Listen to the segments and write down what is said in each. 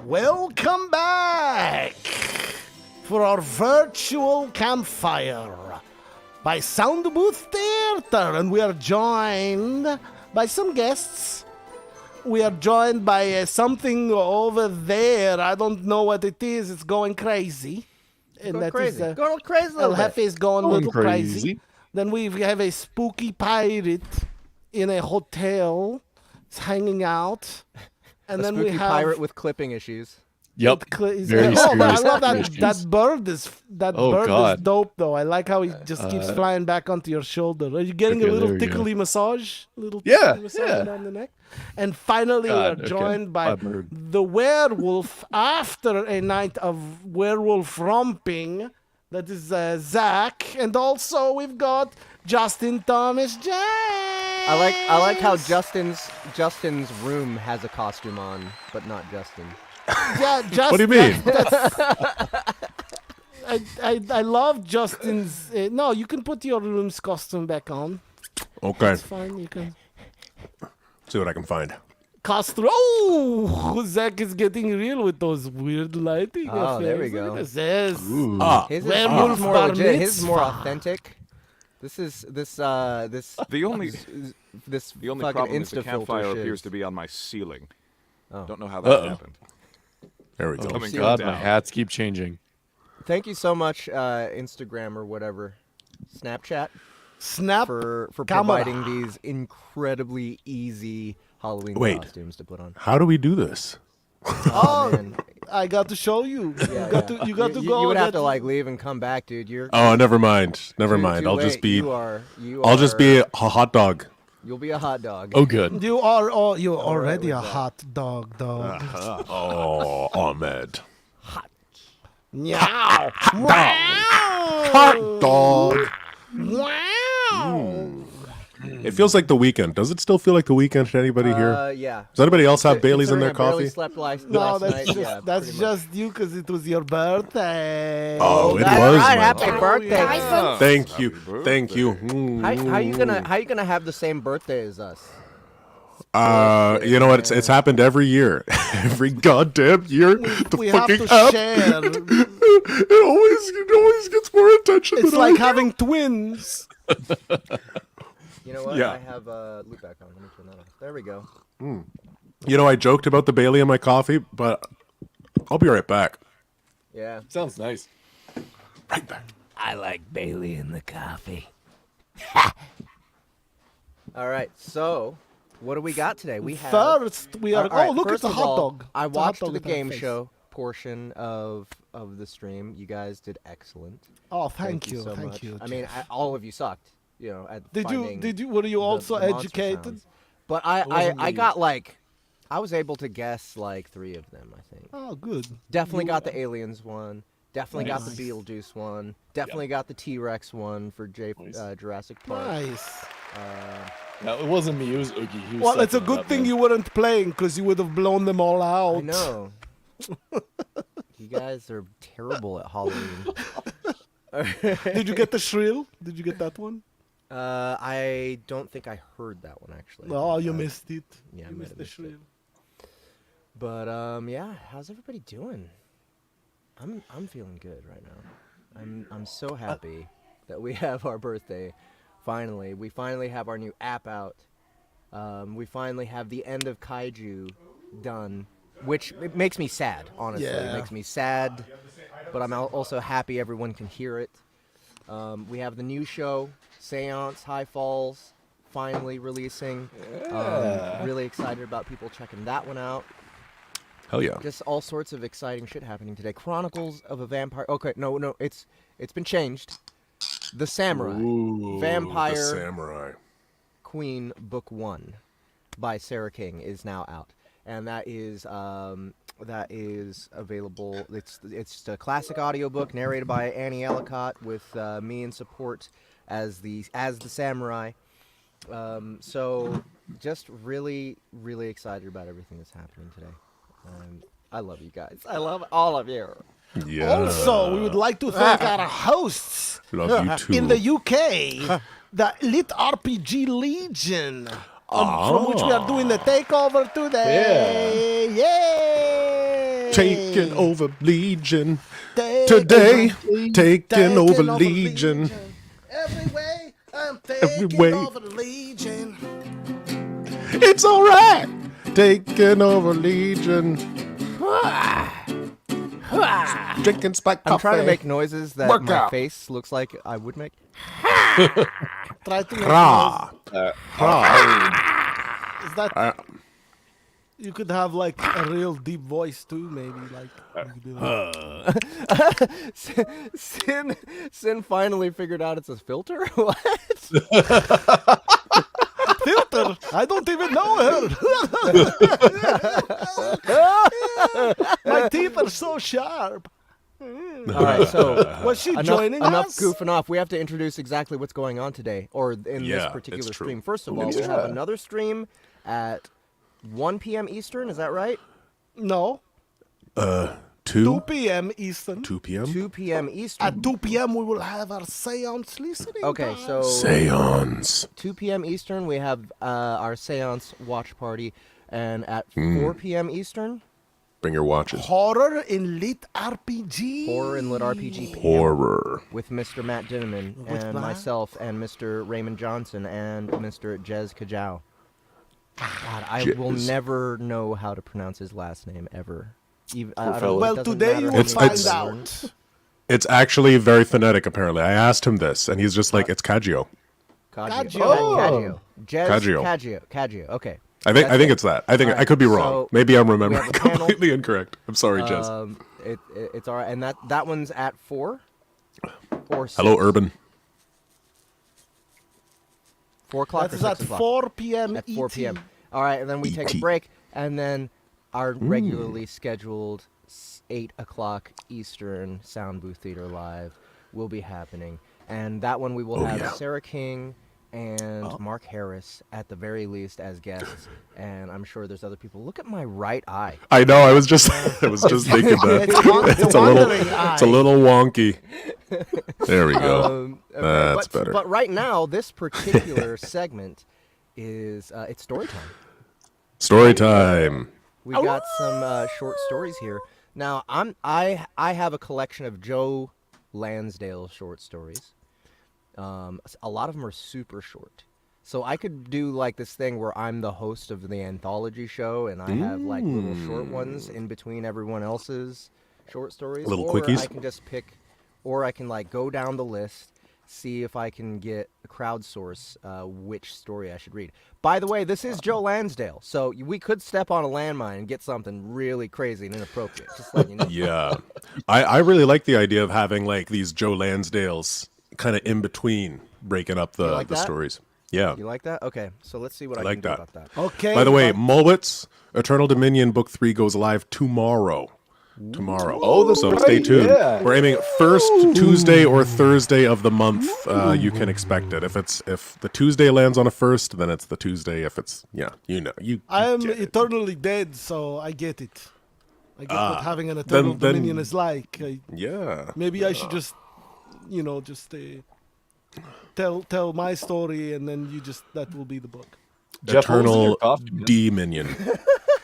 Welcome back for our virtual campfire by Soundbooth Theater, and we are joined by some guests. We are joined by something over there. I don't know what it is. It's going crazy. And Going that crazy. is, Going crazy a El little Jefe bit. is going a little crazy. crazy. Then we have a spooky pirate in a hotel. He's hanging out. And A then spooky we have pirate with clipping issues. Yep. I Very love serious that. issues. That bird is Oh, God. dope though. I like how he just keeps flying back onto your shoulder. Are you getting Okay, a little there we go. tickly massage? Little Yeah, tickly massage yeah. down the neck. And finally, God, we're okay. joined by I've heard. the werewolf after a night of werewolf romping. That is Zach, and also we've got Justin Thomas James. I like how Justin's room has a costume on, but not Justin. Yeah, Justin. What do you mean? I love Justin's. No, you can put your room's costume back on. Okay, It's fine. You can see what I can find. costume. Oh, Zach is getting real with those weird lighting. Oh, there we effects. Look go. at this. Ah, His Werewolf is more bar legit. His is more mitzvah. authentic. This The only fucking problem is the Insta campfire filter appears shiz. to be on my ceiling. Oh. Don't know how that Uh-oh. happened. there we go. Coming God, down. my hats keep changing. Thank you so much, Instagram or whatever, Snapchat, Snap. for camera. providing these incredibly easy Halloween Wait. costumes to put on. How do we do this? Oh, man. I got to show you. Yeah, You got to you, go. You would have get- to like leave and come back, dude. You're Oh, never mind. Never too- mind. too I'll late. just be. You I'll just be are- a hot dog. You'll be a hot dog. Oh, good. You are. Oh, you're already with a that. hot dog, dog. Oh, Ahmed. Meow. Hot dog. Wow. It feels like the weekend. Does it still feel like the weekend to anybody here? Yeah. Does anybody else have Bailey's in their Considering I barely coffee? slept last No, that's night. just yeah, that's pretty much. just you because it was your birthday. Oh, it That's was. right. my Happy birthday. birthday. Thank you. Happy Thank you. How you gonna have the same birthday as us? You know what? It's happened every year. Every goddamn year. The we have fucking to app. share. It always gets more attention It's than like I do. having twins. You know what? Yeah. I have loop back on. Let me turn that off. There we go. You know, I joked about the Bailey in my coffee, but I'll be right back. Yeah. Sounds nice. Right back. I like Bailey in the coffee. All right. So, what do we got today? We have First, we are. All right, Oh, look, first it's a of all, hot dog. I It's a hot watched dog the with that game face. show portion of the stream. You guys did excellent. Oh, thank you you, so thank much. you. I mean, Jeff. all of you sucked. You know, at Did finding you? Were you the- also the monster educated? sounds. But I got like, I was able to guess like 3 of them. I think Oh, good. definitely You- got the aliens one. Definitely got the Nice. Beetlejuice one. Definitely got the T-Rex one for Jurassic Park. Nice. No, it wasn't me. It was Oogie. He was Well, it's a sucking it good up, thing man. you weren't playing because you would have blown them all out. I know. You guys are terrible at Halloween. Did you get the shrill? Did you get that one? I don't think I heard that one actually. Oh, you missed it. Yeah, I you might missed have the missed it. shrill. But yeah, how's everybody doing? I'm feeling good right now. I'm so happy that we have our birthday. Finally, we finally have our new app out. We finally have the end of Kaiju done, which it makes me sad. Honestly, Yeah. it makes me sad. But I'm also happy everyone can hear it. We have the new show, Seance High Falls, finally releasing. Really excited about people checking that one out. Hell yeah. Just all sorts of exciting shit happening today. Chronicles of a Vampire. Okay, no, it's been changed. The Samurai, Ooh, Vampire the Samurai. Queen Book 1 by Sarah King is now out, and that is available. It's just a classic audiobook narrated by Annie Ellicott with me in support as the samurai. So just really excited about everything that's happening today. I love you guys. I love all of you. Yeah. Also, we would like to thank our hosts Love you too. in the UK, the LitRPG Legion, from which we are doing the takeover today. Yay! taking over Legion. Today, taking over Legion. Every way, I'm Every taking way. over Legion. It's all right. Taking over Legion. Drinking spiked coffee. I'm trying to make noises that Work my out. face looks like I would make. Try to make Rah. noise. Is that... You could have like a real deep voice too, maybe. Like, you could be like Sin finally figured out it's a filter. What? filter. I don't even know her. My teeth are so sharp. All right, so Was she joining enough us? goofing off. We have to introduce exactly what's going on today, or in Yeah, this particular it's true. stream. First of all, we have another stream at 1 p.m. Eastern. Is that right? No. 2 2 p.m. Eastern. 2 p.m. 2 p.m. Eastern. At 2 p.m. we will have our seance listening. Okay, time. so Seance. 2 p.m. Eastern, we have our seance watch party, and at 4 p.m. Eastern, Bring your watches. Horror in LitRPG. Horror and LitRPG panel Horror. with Mr. Matt Dinneman With and Matt? myself and Mr. Raymond Johnson and Mr. Jez Kajau. God, I will Jez. never know how to pronounce his last name ever. Even, I don't, fella. it Well, doesn't today matter you how will It's- many find times I learn. out. It's actually very phonetic, apparently. I asked him this, and he's just like, it's Kagio. Kajio. Kajio. Jez Kajio. Kajio. Okay. I think That's it. it's that. I think All I could be right, wrong. so Maybe I'm we remembering have a panel. completely incorrect. I'm sorry, Jess. It's all right, and that one's at 4 or 6? Hello, Urban. 4 o'clock That or is 6 at o'clock? 4 p.m. At 4 ET. p.m. All right, and then we take a ET. break, and then our regularly scheduled 8 o'clock Eastern Soundbooth Theater Live will be happening. And that one we will have yeah. Sarah King and Mark Harris at the very least as guests. And I'm sure there's other people. Look at my right eye. I know. I was just thinking that It's it's a little wonky. There we go. That's better. But right now, this particular segment is it's story time. Story time. We got some short stories here. Now, I have a collection of Joe Lansdale short stories. A lot of them are super short. So I could do like this thing where I'm the host of the anthology show, and I have like little short ones in between everyone else's short stories. Little or quickies? I can just pick, or I can like go down the list, see if I can get crowdsource which story I should read. By the way, this is Joe Lansdale, so we could step on a landmine and get something really crazy and inappropriate. Just letting you know. Yeah. I really like the idea of having like these Joe Lansdales kind of in between breaking up the, like the that? stories. Yeah. You like that? Okay, so let's see what I like can do that. about that. Okay. By the way, but- Mulwitz, Eternal Dominion Book 3 goes live tomorrow. Tomorrow. Oh, that's so right, stay tuned. yeah. We're aiming first Tuesday or Thursday of the month. You can expect it. If the Tuesday lands on a first, then it's the Tuesday. If it's you. I am get it. eternally dead, so I get it. I get what having an eternal then- dominion is like. Yeah. Maybe I should just, tell my story, and then that will be the book. Jeff, what was in your Eternal coffee, man? Dominion.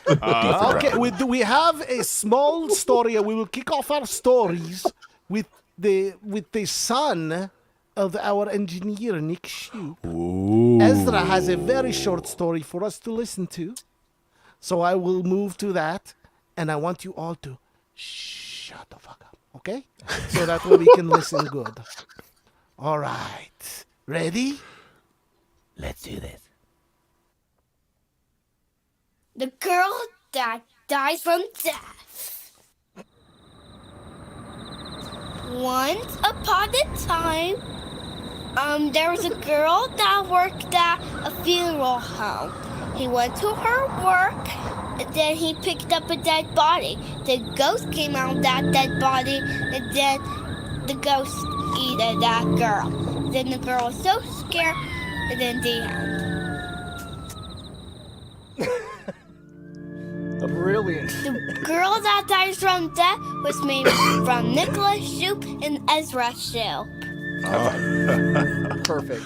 Okay, we have a small story, and we will kick off our stories with the son of our engineer Nick Shoup. Ooh. Ezra has a very short story for us to listen to, so I will move to that, and I want you all to shut the fuck up, okay? So that way we can listen good. All right, ready? Let's do this. The girl that died from death. Once upon a time, there was a girl that worked at a funeral home. He went to her work, and then he picked up a dead body. The ghost came out of that dead body, and then the ghost ate that girl. Then the girl was so scared, and then the end. Brilliant. The girl that dies from death was made from Nicholas Shoup and Ezra Shoup. Perfect.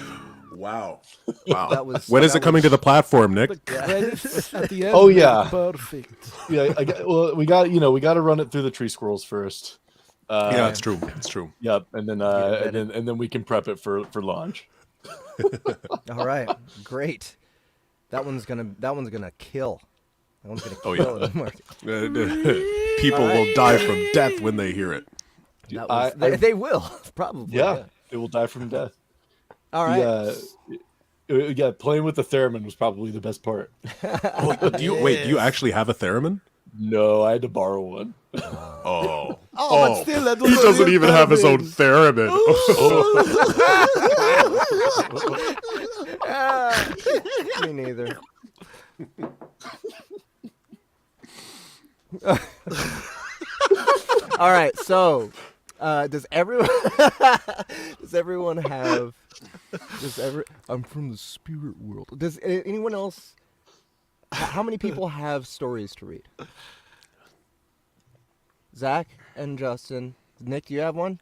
Wow. That was. When is it coming to the platform, Nick? The credits at the end. Oh, yeah. were perfect. Yeah, we got to run it through the tree squirrels first. Yeah, it's true. It's true. Yep, and then and then we can prep it for launch. All right, great. That one's gonna kill. That one's gonna kill Oh, yeah. the market. People will die from death when they hear it. That was, they will probably. Yeah, it will die from death. All right. Yeah, playing with the theremin was probably the best part. Oh, do you actually have a theremin? No, I had to borrow one. Oh. But still, that was He a doesn't real even have his own theremin. theremin. Me neither. All right, so does everyone have I'm from the spirit world. Does anyone else how many people have stories to read? Zach and Justin. Nick, do you have one?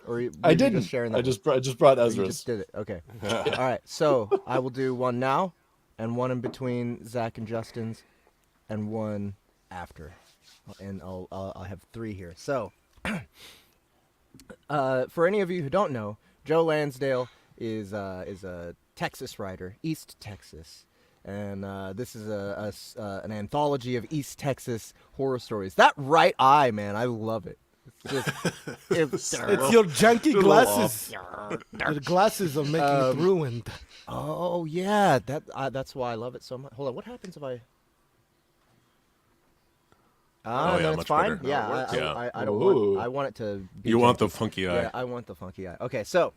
Or I didn't. Just sharing that I just brought You Ezra's. just did it. Okay. All right. So I will do one now, and one in between Zach and Justin's, and one after, and I'll have 3 here. So, for any of you who don't know, Joe Lansdale is a Texas writer, East Texas, and this is an anthology of East Texas horror stories. That right eye, man, I love it. It's your janky glasses. Your glasses are making it ruined. Oh yeah, that's why I love it so much. Hold on, what happens if I? yeah, then it's much fine. better. Yeah, I don't Ooh. want. I want it to. Be You want the janky. funky eye. Yeah, I want the funky eye. Okay, so,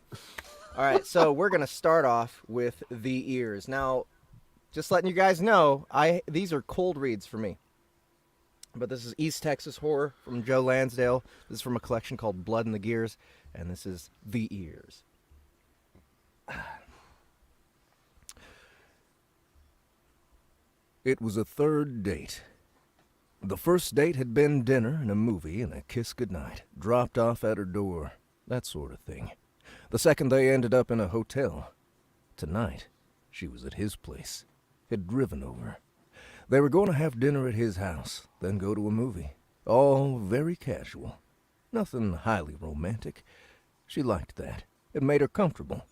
all right, so we're gonna start off with the ears. Now, just letting you guys know, these are cold reads for me. But this is East Texas Horror from Joe Lansdale. This is from a collection called Blood and the Gears, and this is The Ears. It was a third date. The first date had been dinner and a movie and a kiss goodnight, dropped off at her door, that sort of thing. The second they ended up in a hotel. Tonight, she was at his place, had driven over. They were going to have dinner at his house, then go to a movie. All very casual. Nothing highly romantic. She liked that. It made her comfortable.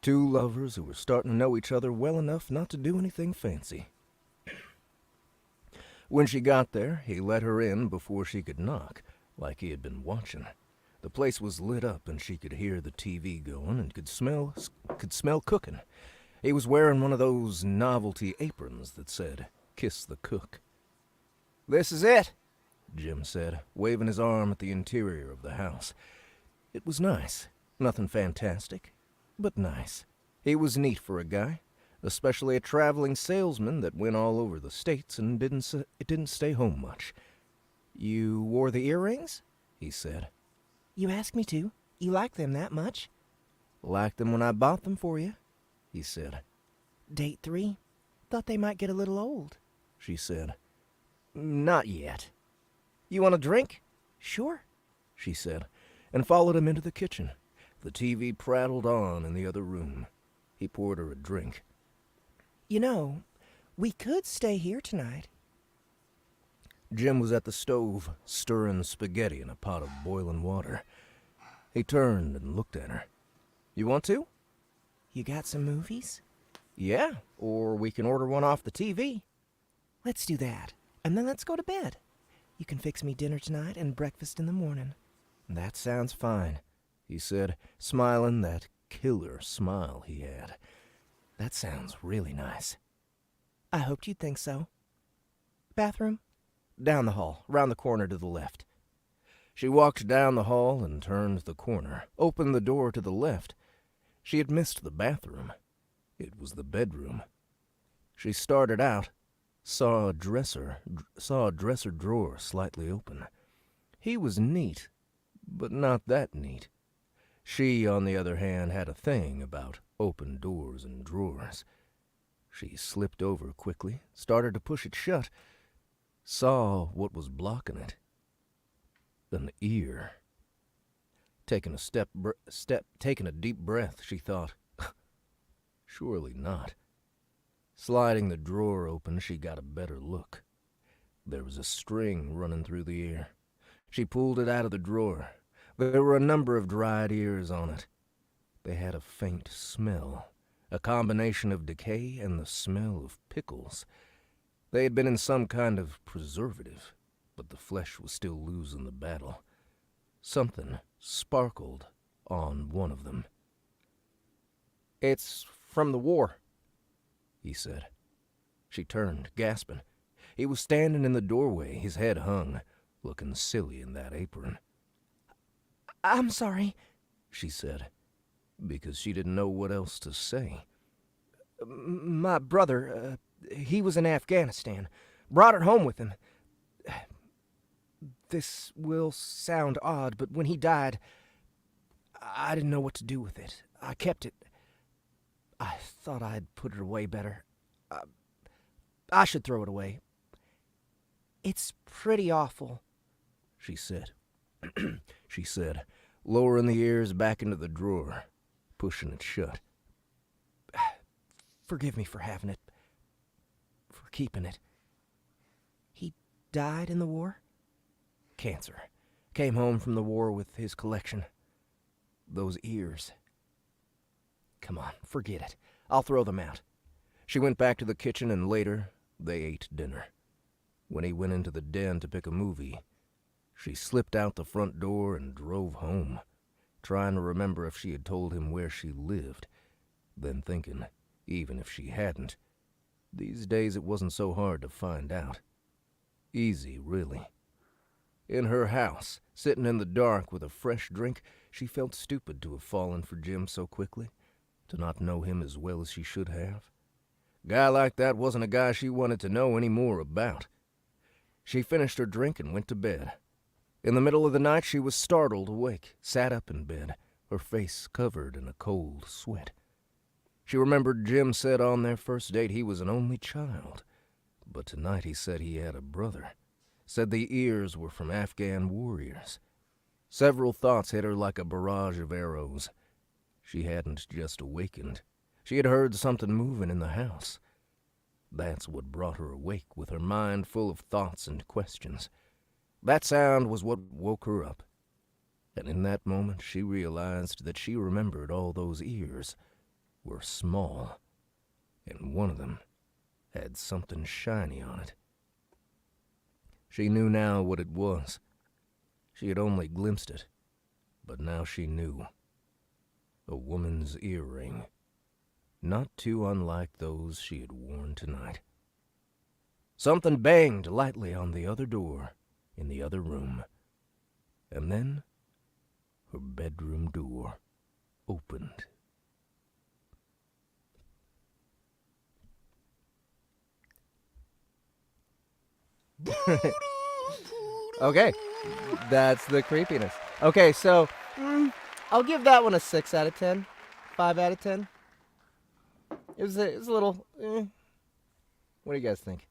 2 lovers who were starting to know each other well enough not to do anything fancy. When she got there, he let her in before she could knock, like he had been watching. The place was lit up and she could hear the TV going and could smell cooking. He was wearing one of those novelty aprons that said, "Kiss the cook." "This is it," Jim said, waving his arm at the interior of the house. It was nice. Nothing fantastic, but nice. He was neat for a guy, especially a traveling salesman that went all over the States and didn't stay home much. "You wore the earrings?" he said. "You asked me to. You like them that much?" "Liked them when I bought them for you," he said. "Date 3? Thought they might get a little old," she said. "Not yet." "You want a drink?" "Sure," she said, and followed him into the kitchen. The TV prattled on in the other room. He poured her a drink. "You know, we could stay here tonight." Jim was at the stove, stirring spaghetti in a pot of boiling water. He turned and looked at her. "You want to?" "You got some movies?" "Yeah, or we can order one off the TV." "Let's do that, and then let's go to bed. You can fix me dinner tonight and breakfast in the morning." "That sounds fine," he said, smiling that killer smile he had. "That sounds really nice." "I hoped you'd think so." "Bathroom?" "Down the hall, round the corner to the left." She walked down the hall and turned the corner, opened the door to the left. She had missed the bathroom. It was the bedroom. She started out, saw a dresser drawer slightly open. He was neat, but not that neat. She, on the other hand, had a thing about open doors and drawers. She slipped over quickly, started to push it shut, saw what was blocking it. An ear. Taking a deep breath, she thought, Surely not. Sliding the drawer open, she got a better look. There was a string running through the ear. She pulled it out of the drawer. There were a number of dried ears on it. They had a faint smell, a combination of decay and the smell of pickles. They had been in some kind of preservative, but the flesh was still losing the battle. Something sparkled on one of them. "It's from the war," he said. She turned, gasping. He was standing in the doorway, his head hung, looking silly in that apron. "I'm sorry," she said, because she didn't know what else to say. "My brother, he was in Afghanistan. Brought it home with him. This will sound odd, but when he died, I didn't know what to do with it. I kept it. I thought I'd put it away better. I should throw it away. It's pretty awful," she said. She said, lowering the ears back into the drawer, pushing it shut. "Forgive me for having it, for keeping it. He died in the war? Cancer. Came home from the war with his collection. Those ears. Come on, forget it. I'll throw them out." She went back to the kitchen, and later they ate dinner. When he went into the den to pick a movie, she slipped out the front door and drove home, trying to remember if she had told him where she lived, then thinking, even if she hadn't, these days it wasn't so hard to find out. Easy, really. In her house, sitting in the dark with a fresh drink, she felt stupid to have fallen for Jim so quickly, to not know him as well as she should have. A guy like that wasn't a guy she wanted to know any more about. She finished her drink and went to bed. In the middle of the night, she was startled awake, sat up in bed, her face covered in a cold sweat. She remembered Jim said on their first date he was an only child, but tonight he said he had a brother, said the ears were from Afghan warriors. Several thoughts hit her like a barrage of arrows. She hadn't just awakened. She had heard something moving in the house. That's what brought her awake, with her mind full of thoughts and questions. That sound was what woke her up. And in that moment she realized that she remembered all those ears were small, and one of them had something shiny on it. She knew now what it was. She had only glimpsed it, but now she knew. A woman's earring, not too unlike those she had worn tonight. Something banged lightly on the other door in the other room, and then her bedroom door opened. Okay, that's the creepiness. Okay, so I'll give that one a 6 out of 10, 5 out of 10. It was a little. What do you guys think?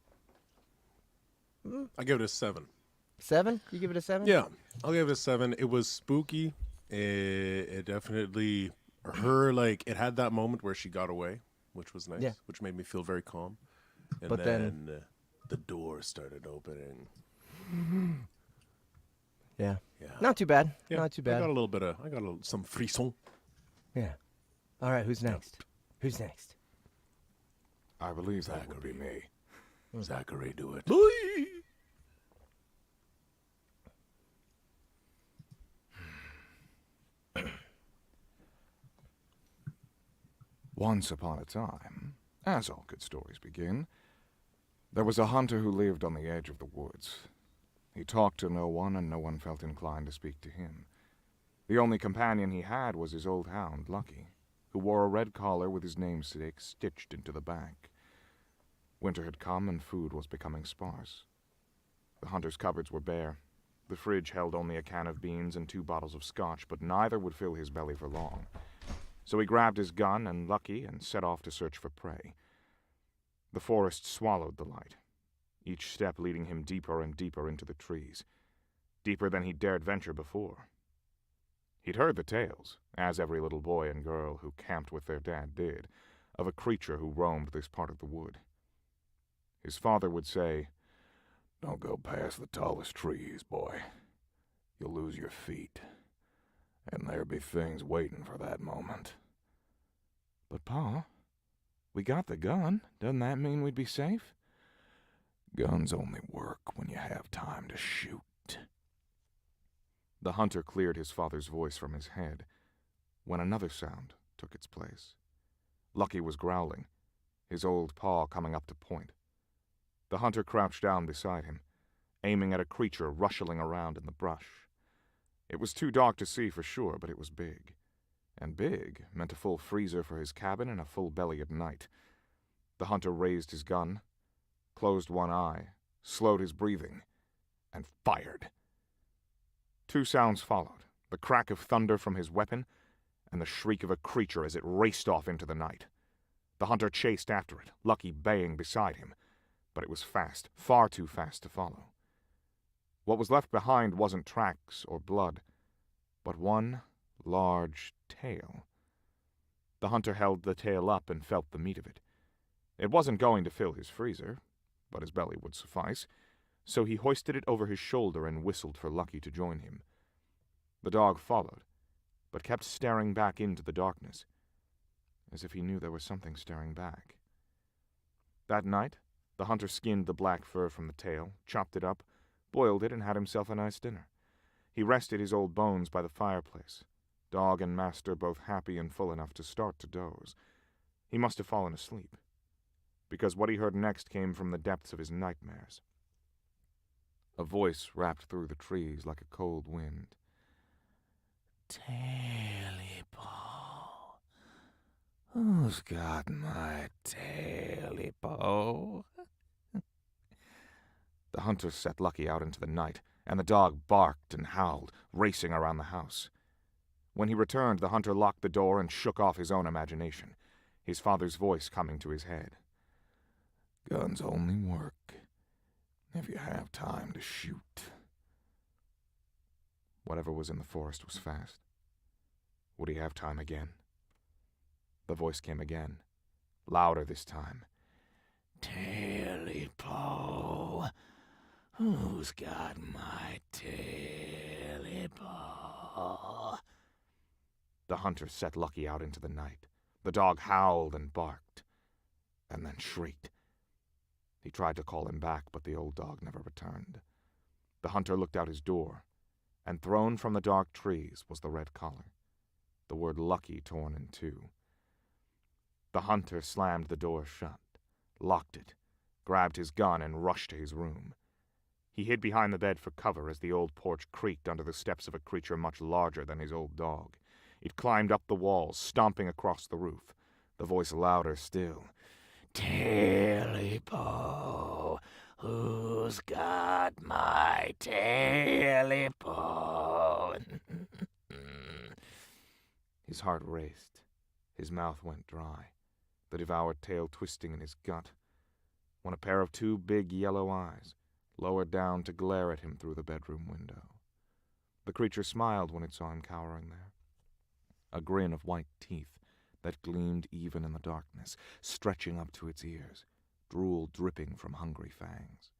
I give it a 7. 7? You give it a 7? Yeah, I'll give it a 7. It was spooky. It definitely, it had that moment where she got away, which was nice, Yeah. which made me feel very calm. And But then the door started opening. Yeah. Yeah. Not too bad. Yeah, Not too bad. I got some frisson. Yeah. All right, who's next? Who's next? I believe that would be me. Zachary, do it. Once upon a time, as all good stories begin, there was a hunter who lived on the edge of the woods. He talked to no one, and no one felt inclined to speak to him. The only companion he had was his old hound, Lucky, who wore a red collar with his namesake stitched into the back. Winter had come, and food was becoming sparse. The hunter's cupboards were bare. The fridge held only a can of beans and 2 bottles of scotch, but neither would fill his belly for long. So he grabbed his gun and Lucky and set off to search for prey. The forest swallowed the light, each step leading him deeper and deeper into the trees, deeper than he'd dared venture before. He'd heard the tales, as every little boy and girl who camped with their dad did, of a creature who roamed this part of the wood. His father would say, "Don't go past the tallest trees, boy. You'll lose your feet, and there'll be things waiting for that moment." "But, Pa, we got the gun. Doesn't that mean we'd be safe?" "Guns only work when you have time to shoot." The hunter cleared his father's voice from his head when another sound took its place. Lucky was growling, his old paw coming up to point. The hunter crouched down beside him, aiming at a creature rustling around in the brush. It was too dark to see for sure, but it was big. And big meant a full freezer for his cabin and a full belly at night. The hunter raised his gun, closed one eye, slowed his breathing, and fired. Two sounds followed, the crack of thunder from his weapon and the shriek of a creature as it raced off into the night. The hunter chased after it, Lucky baying beside him, but it was fast, far too fast to follow. What was left behind wasn't tracks or blood, but one large tail. The hunter held the tail up and felt the meat of it. It wasn't going to fill his freezer, but his belly would suffice, so he hoisted it over his shoulder and whistled for Lucky to join him. The dog followed, but kept staring back into the darkness, as if he knew there was something staring back. That night, the hunter skinned the black fur from the tail, chopped it up, boiled it, and had himself a nice dinner. He rested his old bones by the fireplace, dog and master both happy and full enough to start to doze. He must have fallen asleep, because what he heard next came from the depths of his nightmares. A voice rapped through the trees like a cold wind. "Taily bow, who's got my taily bow?" The hunter set Lucky out into the night, and the dog barked and howled, racing around the house. When he returned, the hunter locked the door and shook off his own imagination, his father's voice coming to his head. "Guns only work if you have time to shoot." Whatever was in the forest was fast. Would he have time again? The voice came again, louder this time. "Taily bow, who's got my taily bow?" The hunter set Lucky out into the night. The dog howled and barked, and then shrieked. He tried to call him back, but the old dog never returned. The hunter looked out his door, and thrown from the dark trees was the red collar, the word Lucky torn in two. The hunter slammed the door shut, locked it, grabbed his gun, and rushed to his room. He hid behind the bed for cover as the old porch creaked under the steps of a creature much larger than his old dog. It climbed up the walls, stomping across the roof, the voice louder still. "Taily bow, who's got my taily bow?" His heart raced. His mouth went dry, the devoured tail twisting in his gut, when a pair of two big yellow eyes lowered down to glare at him through the bedroom window. The creature smiled when it saw him cowering there, a grin of white teeth that gleamed even in the darkness, stretching up to its ears, drool dripping from hungry fangs.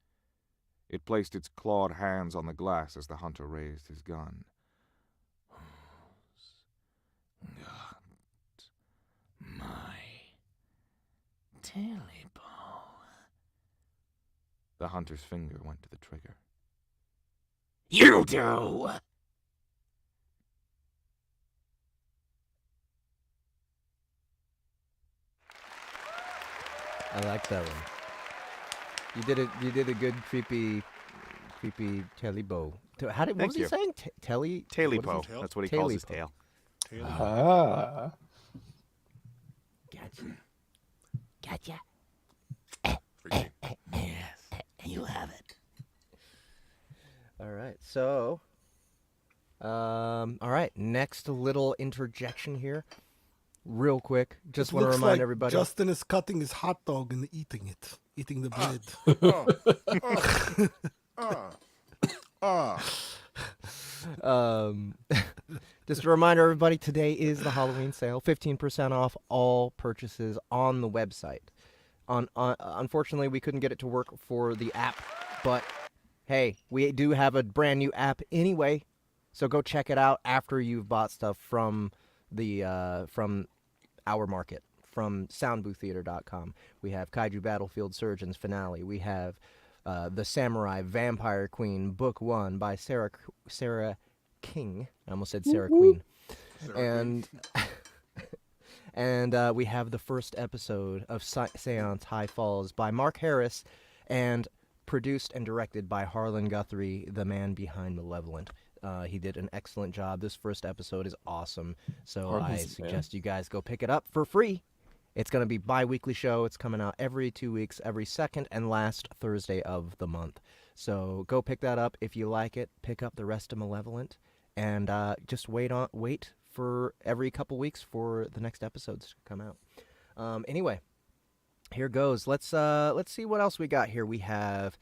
It placed its clawed hands on the glass as the hunter raised his gun. "Who's got my taily bow?" The hunter's finger went to the trigger. "You do!" I like that one. You did a good creepy telly bow. What was he saying? Telly Taily-po. That's what he calls his tail. Ah. Gotcha. Yes, you have it. All right. So, all right. Next little interjection here, real quick. Just want to Looks remind like everybody. Justin is cutting his hot dog and eating it, eating the bread. Just a reminder, everybody, today is the Halloween sale. 15% off all purchases on the website. Unfortunately, we couldn't get it to work for the app, but hey, we do have a brand new app anyway, so go check it out after you've bought stuff from from our market, from soundbooththeater.com. We have Kaiju Battlefield Surgeons Finale. We have The Samurai Vampire Queen, Book 1 by Sarah King. I almost said Sarah Queen. And we have the first episode of Seance High Falls by Mark Harris, and produced and directed by Harlan Guthrie, the man behind Malevolent. He did an excellent job. This first episode is awesome, so I suggest you guys go pick it up for free. It's going to be bi-weekly show. It's coming out every 2 weeks, every second and last Thursday of the month. So go pick that up. If you like it, pick up the rest of Malevolent, and just wait for every couple weeks for the next episodes to come out. Anyway, here goes. Let's see what else we got here. We have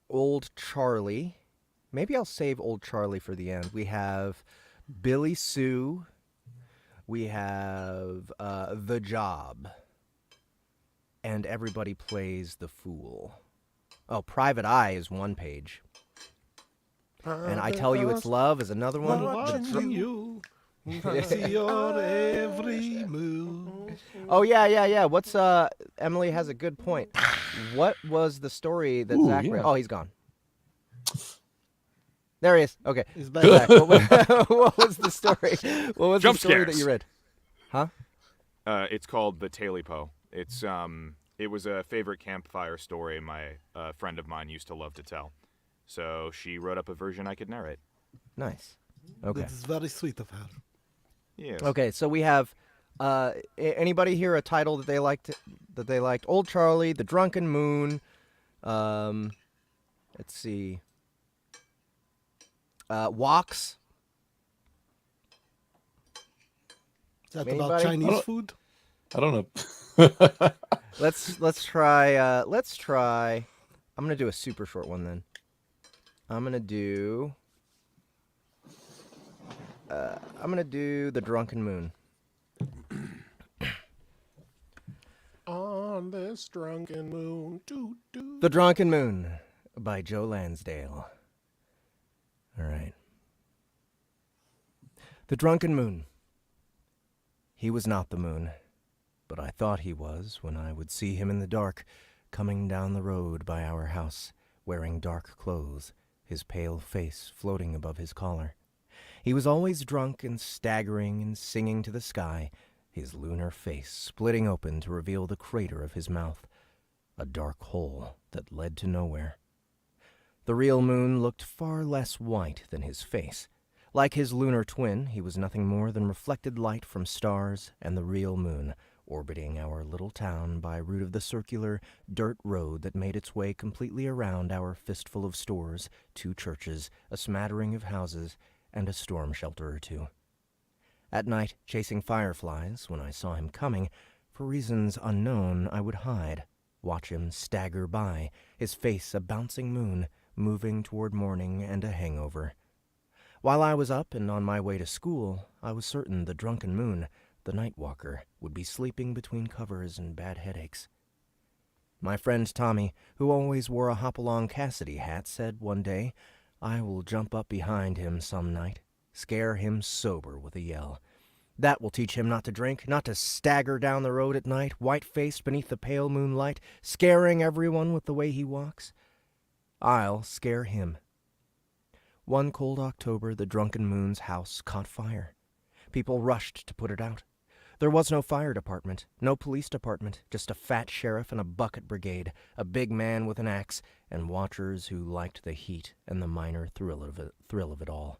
Old Charlie. Maybe I'll save Old Charlie for the end. We have Billy Sue. We have The Job. And Everybody Plays the Fool. Oh, Private Eye is one page. And I Tell You It's Love is another one. Watching you. See your every move. Oh, yeah. What's, Emily has a good point. What was the story that Zach read? Oh, he's gone. There he is. Okay. He's back. Zach, what was the story? What was Jump the story scares. that you read? Huh? It's called The Tailypo. It's it was a favorite campfire story my friend of mine used to love to tell. So she wrote up a version I could narrate. Nice. Okay. This is very sweet of her. Yes. Okay, so we have anybody here a title that they liked? Old Charlie, The Drunken Moon. Let's see. Walks. Is that Anybody? about Chinese food? I don't know. Let's try. I'm gonna do a super short one then. I'm gonna do The Drunken Moon. On this drunken moon, doo-doo. The Drunken Moon by Joe Lansdale. All right. The Drunken Moon. He was not the moon, but I thought he was when I would see him in the dark, coming down the road by our house, wearing dark clothes, his pale face floating above his collar. He was always drunk and staggering and singing to the sky, his lunar face splitting open to reveal the crater of his mouth, a dark hole that led to nowhere. The real moon looked far less white than his face. Like his lunar twin, he was nothing more than reflected light from stars and the real moon, orbiting our little town by route of the circular dirt road that made its way completely around our fistful of stores, 2 churches, a smattering of houses, and a storm shelter or 2. At night, chasing fireflies, when I saw him coming, for reasons unknown, I would hide, watch him stagger by, his face a bouncing moon, moving toward morning and a hangover. While I was up and on my way to school, I was certain the Drunken Moon, the night walker, would be sleeping between covers and bad headaches. My friend Tommy, who always wore a Hopalong Cassidy hat, said one day, I will jump up behind him some night, scare him sober with a yell. That will teach him not to drink, not to stagger down the road at night, white-faced beneath the pale moonlight, scaring everyone with the way he walks. I'll scare him. One cold October, the Drunken Moon's house caught fire. People rushed to put it out. There was no fire department, no police department, just a fat sheriff and a bucket brigade, a big man with an axe, and watchers who liked the heat and the minor thrill of it all.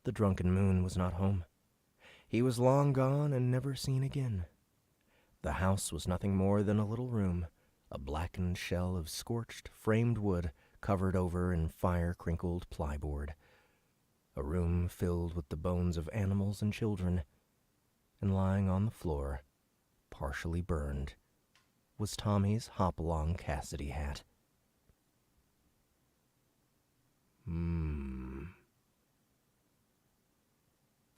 The Drunken Moon was not home. He was long gone and never seen again. The house was nothing more than a little room, a blackened shell of scorched, framed wood covered over in fire-crinkled plyboard. A room filled with the bones of animals and children, and lying on the floor, partially burned, was Tommy's Hopalong Cassidy hat.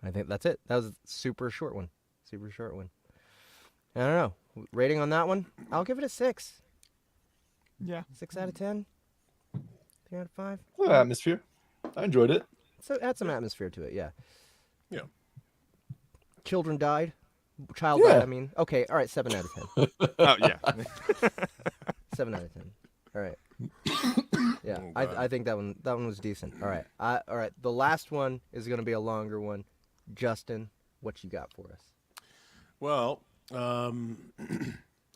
I think that's it. That was a super short one. Super short one. I don't know. Rating on that one? I'll give it a 6. Yeah. 6 out of 10. 3 out of 5. Atmosphere. I enjoyed it. So add some atmosphere to it, yeah. Yeah. Children died. Child died, I mean. Okay, all right, 7 out of 10. Oh, yeah. 7 out of 10. All right. Yeah, Oh, I think that one was decent. All right. All right. The last one is going to be a longer one. Justin, what you got for us? Well, I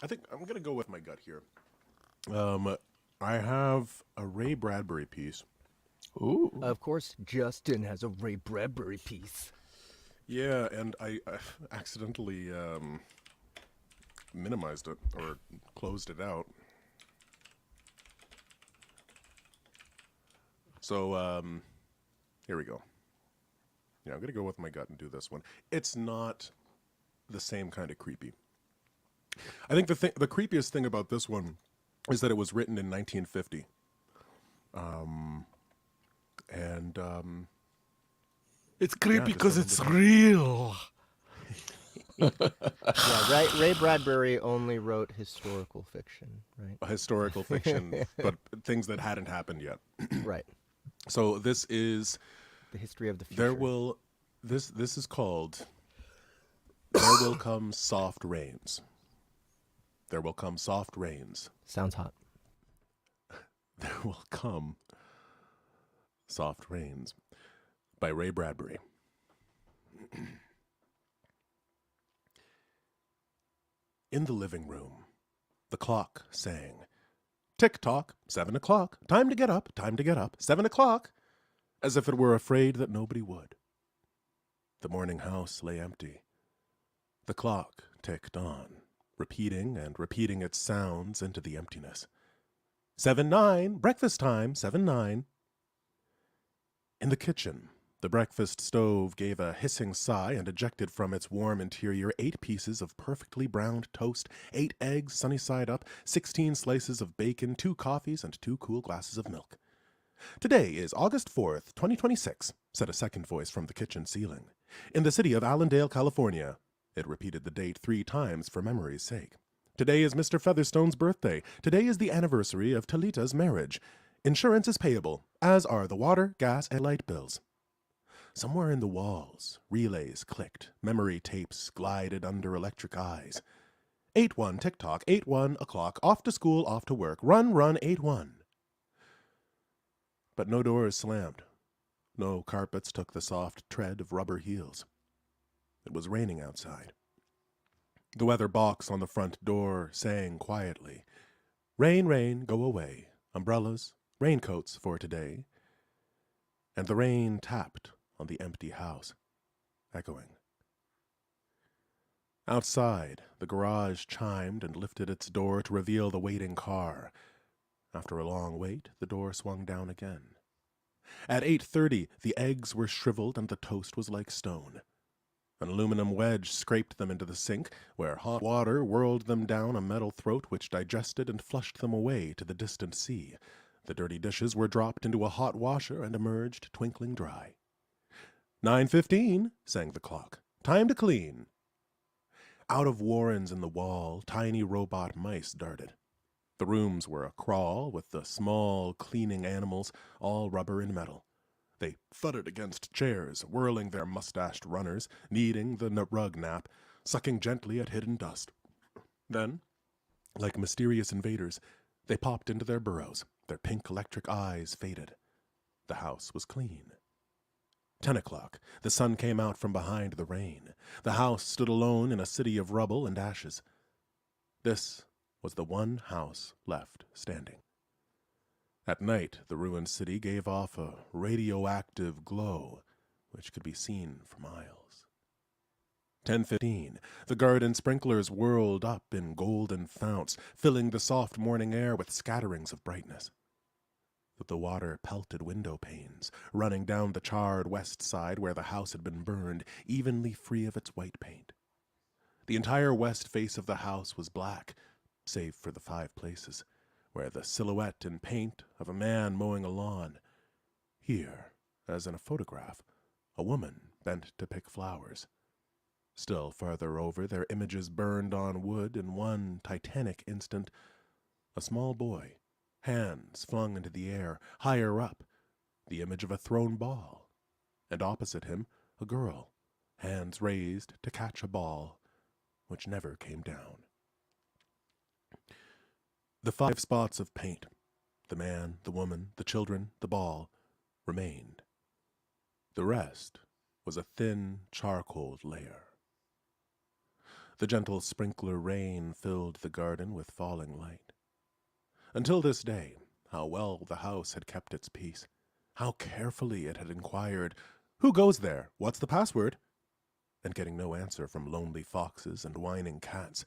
think I'm going to go with my gut here. I have a Ray Bradbury piece. Ooh. Of course, Justin has a Ray Bradbury piece. Yeah, and I accidentally minimized it or closed it out. So, here we go. Yeah, I'm going to go with my gut and do this one. It's not the same kind of creepy. I think the creepiest thing about this one is that it was written in 1950. It's creepy just because a it's little real. Yeah, Ray Bradbury only wrote historical fiction, right? Historical fiction, but things that hadn't happened yet. Right. So this is The history of the future. this is called There Will Come Soft Rains. There will come soft rains. Sounds hot. There will come soft rains by Ray Bradbury. In the living room, the clock sang, "Tick-tock, 7 o'clock, time to get up, 7 o'clock," as if it were afraid that nobody would. The morning house lay empty. The clock ticked on, repeating and repeating its sounds into the emptiness. 7-9, breakfast time, 7-9. In the kitchen, the breakfast stove gave a hissing sigh and ejected from its warm interior 8 pieces of perfectly browned toast, 8 eggs sunny side up, 16 slices of bacon, 2 coffees, and 2 cool glasses of milk. "Today is August 4th, 2026, said a second voice from the kitchen ceiling. "In the city of Allendale, California." It repeated the date 3 times for memory's sake. "Today is Mr. Featherstone's birthday. Today is the anniversary of Talita's marriage. Insurance is payable, as are the water, gas, and light bills." Somewhere in the walls, relays clicked, memory tapes glided under electric eyes. 8-1, tick-tock, 8-1 o'clock, off to school, off to work, run, 8-1. But no doors slammed. No carpets took the soft tread of rubber heels. It was raining outside. The weather box on the front door sang quietly, "Rain, rain, go away. Umbrellas, raincoats for today." And the rain tapped on the empty house, echoing. Outside, the garage chimed and lifted its door to reveal the waiting car. After a long wait, the door swung down again. At 8:30, the eggs were shriveled and the toast was like stone. An aluminum wedge scraped them into the sink, where hot water whirled them down a metal throat which digested and flushed them away to the distant sea. The dirty dishes were dropped into a hot washer and emerged twinkling dry. 9:15, sang the clock. "Time to clean." Out of warrens in the wall, tiny robot mice darted. The rooms were a crawl with the small, cleaning animals, all rubber and metal. They thudded against chairs, whirling their mustached runners, kneading the rug nap, sucking gently at hidden dust. Then, like mysterious invaders, they popped into their burrows, their pink electric eyes faded. The house was clean. 10 o'clock, the sun came out from behind the rain. The house stood alone in a city of rubble and ashes. This was the one house left standing. At night, the ruined city gave off a radioactive glow, which could be seen for miles. 10:15, the garden sprinklers whirled up in golden founts, filling the soft morning air with scatterings of brightness. But the water pelted window panes, running down the charred west side where the house had been burned, evenly free of its white paint. The entire west face of the house was black, save for the 5 places where the silhouette and paint of a man mowing a lawn. Here, as in a photograph, a woman bent to pick flowers. Still farther over, their images burned on wood in one titanic instant. A small boy, hands flung into the air, higher up, the image of a thrown ball. And opposite him, a girl, hands raised to catch a ball, which never came down. The 5 spots of paint, the man, the woman, the children, the ball, remained. The rest was a thin charcoal layer. The gentle sprinkler rain filled the garden with falling light. Until this day, how well the house had kept its peace. How carefully it had inquired, "Who goes there? What's the password?" And getting no answer from lonely foxes and whining cats,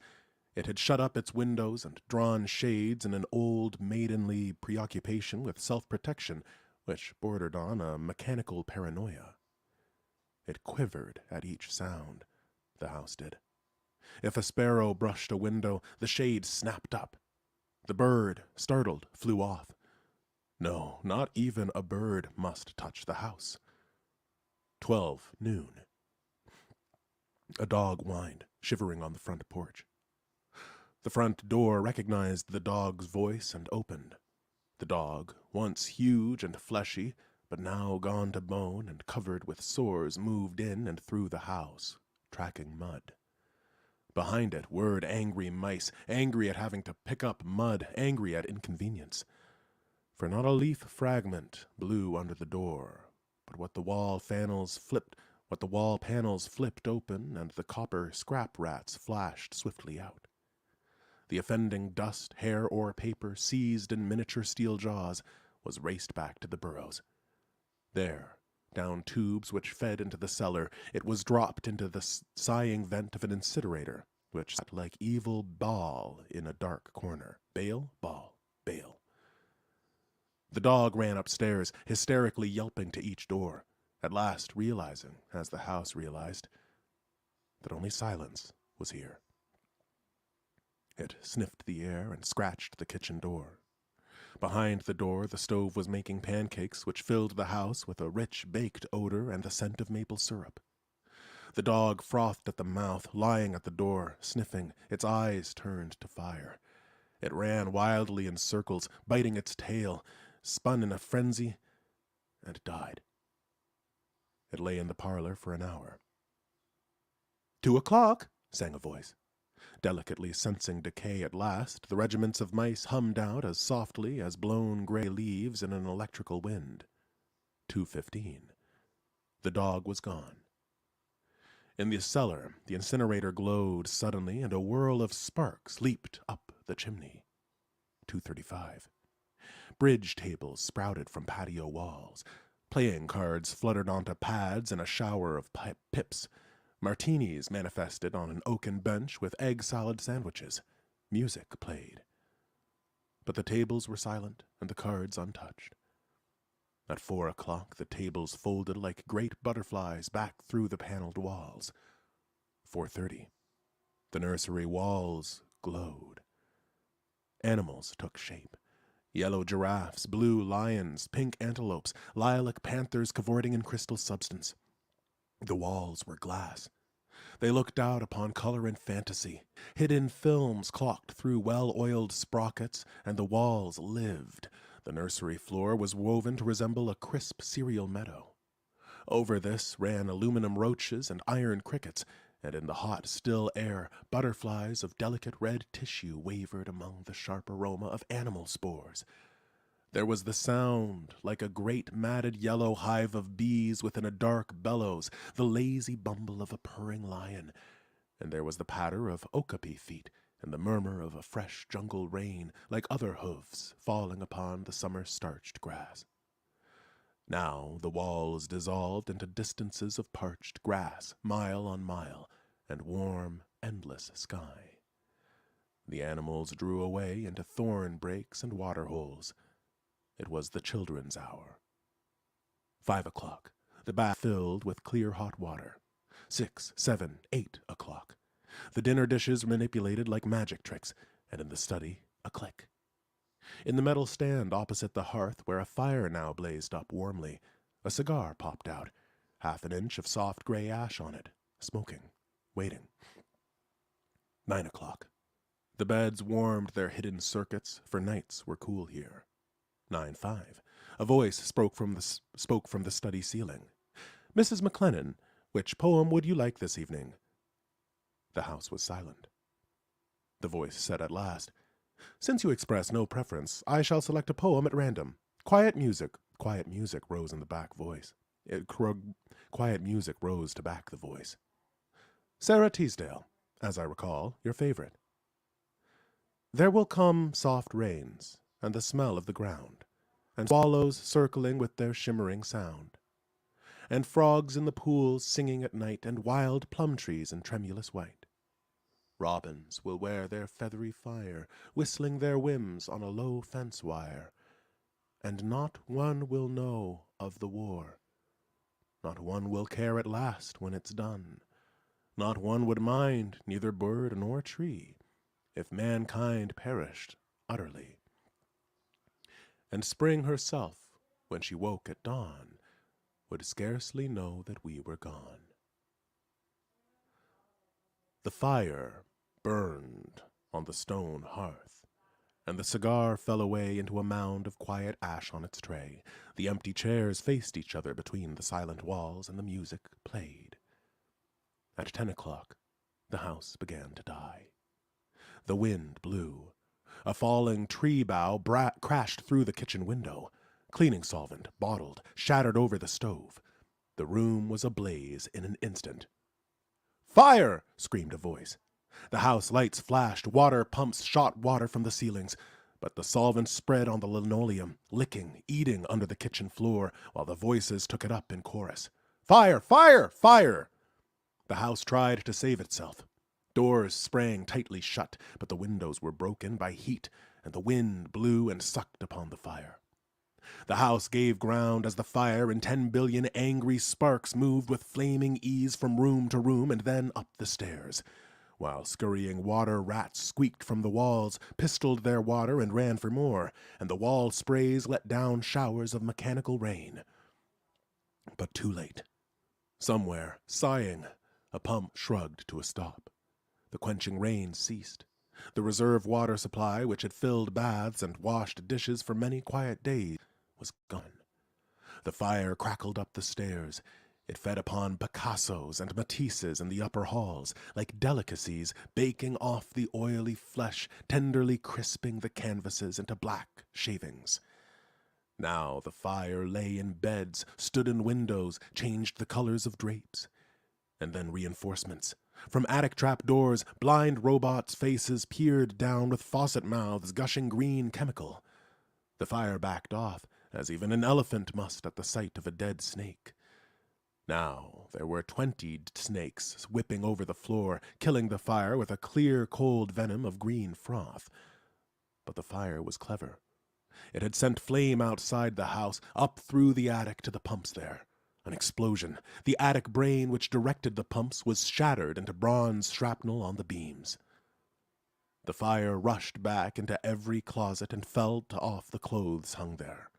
it had shut up its windows and drawn shades in an old maidenly preoccupation with self-protection, which bordered on a mechanical paranoia. It quivered at each sound, the house did. If a sparrow brushed a window, the shade snapped up. The bird, startled, flew off. No, not even a bird must touch the house. 12 noon. A dog whined, shivering on the front porch. The front door recognized the dog's voice and opened. The dog, once huge and fleshy, but now gone to bone and covered with sores, moved in and through the house, tracking mud. Behind it whirred angry mice, angry at having to pick up mud, angry at inconvenience. For not a leaf fragment blew under the door, but what the wall panels flipped open, and the copper scrap rats flashed swiftly out. The offending dust, hair, or paper, seized in miniature steel jaws, was raced back to the burrows. There, down tubes which fed into the cellar, it was dropped into the sighing vent of an incinerator, which sat like evil Baal in a dark corner. Baal, Baal, Baal. The dog ran upstairs, hysterically yelping to each door, at last realizing, as the house realized, that only silence was here. It sniffed the air and scratched the kitchen door. Behind the door, the stove was making pancakes which filled the house with a rich baked odor and the scent of maple syrup. The dog frothed at the mouth, lying at the door, sniffing, its eyes turned to fire. It ran wildly in circles, biting its tail, spun in a frenzy, and died. It lay in the parlor for an hour. 2 o'clock, sang a voice. Delicately sensing decay at last, the regiments of mice hummed out as softly as blown gray leaves in an electrical wind. 2:15. The dog was gone. In the cellar, the incinerator glowed suddenly, and a whirl of sparks leaped up the chimney. 2:35. Bridge tables sprouted from patio walls. Playing cards fluttered onto pads in a shower of pips. Martinis manifested on an oaken bench with egg salad sandwiches. Music played. But the tables were silent and the cards untouched. At 4 o'clock, the tables folded like great butterflies back through the paneled walls. 4:30. The nursery walls glowed. Animals took shape. Yellow giraffes, blue lions, pink antelopes, lilac panthers cavorting in crystal substance. The walls were glass. They looked out upon color and fantasy. Hidden films clocked through well-oiled sprockets, and the walls lived. The nursery floor was woven to resemble a crisp cereal meadow. Over this ran aluminum roaches and iron crickets, and in the hot, still air, butterflies of delicate red tissue wavered among the sharp aroma of animal spores. There was the sound, like a great matted yellow hive of bees within a dark bellows, the lazy bumble of a purring lion, and there was the patter of okapi feet, and the murmur of a fresh jungle rain, like other hoofs falling upon the summer-starched grass. Now the walls dissolved into distances of parched grass, mile on mile, and warm, endless sky. The animals drew away into thorn breaks and water holes. It was the children's hour. 5 o'clock. The bath filled with clear hot water. 6, 7, 8 o'clock. The dinner dishes manipulated like magic tricks, and in the study, a click. In the metal stand opposite the hearth, where a fire now blazed up warmly, a cigar popped out, half an inch of soft gray ash on it, smoking, waiting. 9 o'clock. The beds warmed their hidden circuits, for nights were cool here. 9:05. A voice spoke from the study ceiling. "Mrs. McLennan, which poem would you like this evening?" The house was silent. The voice said at last, "Since you express no preference, I shall select a poem at random. Quiet music." Quiet music rose in the back voice. Quiet music rose to back the voice. "Sarah Teasdale, as I recall, your favorite. There will come soft rains, and the smell of the ground, and swallows circling with their shimmering sound, and frogs in the pools singing at night, and wild plum trees in tremulous white. Robins will wear their feathery fire, whistling their whims on a low fence wire, and not one will know of the war. Not one will care at last when it's done. Not one would mind, neither bird nor tree, if mankind perished utterly. And spring herself, when she woke at dawn, would scarcely know that we were gone." The fire burned on the stone hearth, and the cigar fell away into a mound of quiet ash on its tray. The empty chairs faced each other between the silent walls, and the music played. At 10 o'clock, the house began to die. The wind blew. A falling tree bough crashed through the kitchen window. Cleaning solvent, bottled, shattered over the stove. The room was ablaze in an instant. "Fire!" screamed a voice. The house lights flashed, water pumps shot water from the ceilings, but the solvent spread on the linoleum, licking, eating under the kitchen floor, while the voices took it up in chorus. "Fire! Fire! Fire!" The house tried to save itself. Doors sprang tightly shut, but the windows were broken by heat, and the wind blew and sucked upon the fire. The house gave ground as the fire in 10 billion angry sparks moved with flaming ease from room to room and then up the stairs, while scurrying water rats squeaked from the walls, pistoled their water and ran for more, and the wall sprays let down showers of mechanical rain. But too late. Somewhere, sighing, a pump shrugged to a stop. The quenching rain ceased. The reserve water supply, which had filled baths and washed dishes for many quiet days, was gone. The fire crackled up the stairs. It fed upon Picassos and Matisses in the upper halls, like delicacies baking off the oily flesh, tenderly crisping the canvases into black shavings. Now the fire lay in beds, stood in windows, changed the colors of drapes. And then reinforcements. From attic trap doors, blind robots' faces peered down with faucet mouths gushing green chemical. The fire backed off, as even an elephant must at the sight of a dead snake. Now there were 20 snakes whipping over the floor, killing the fire with a clear, cold venom of green froth. But the fire was clever. It had sent flame outside the house, up through the attic to the pumps there. An explosion. The attic brain which directed the pumps was shattered into bronze shrapnel on the beams. The fire rushed back into every closet and fell off the clothes hung there.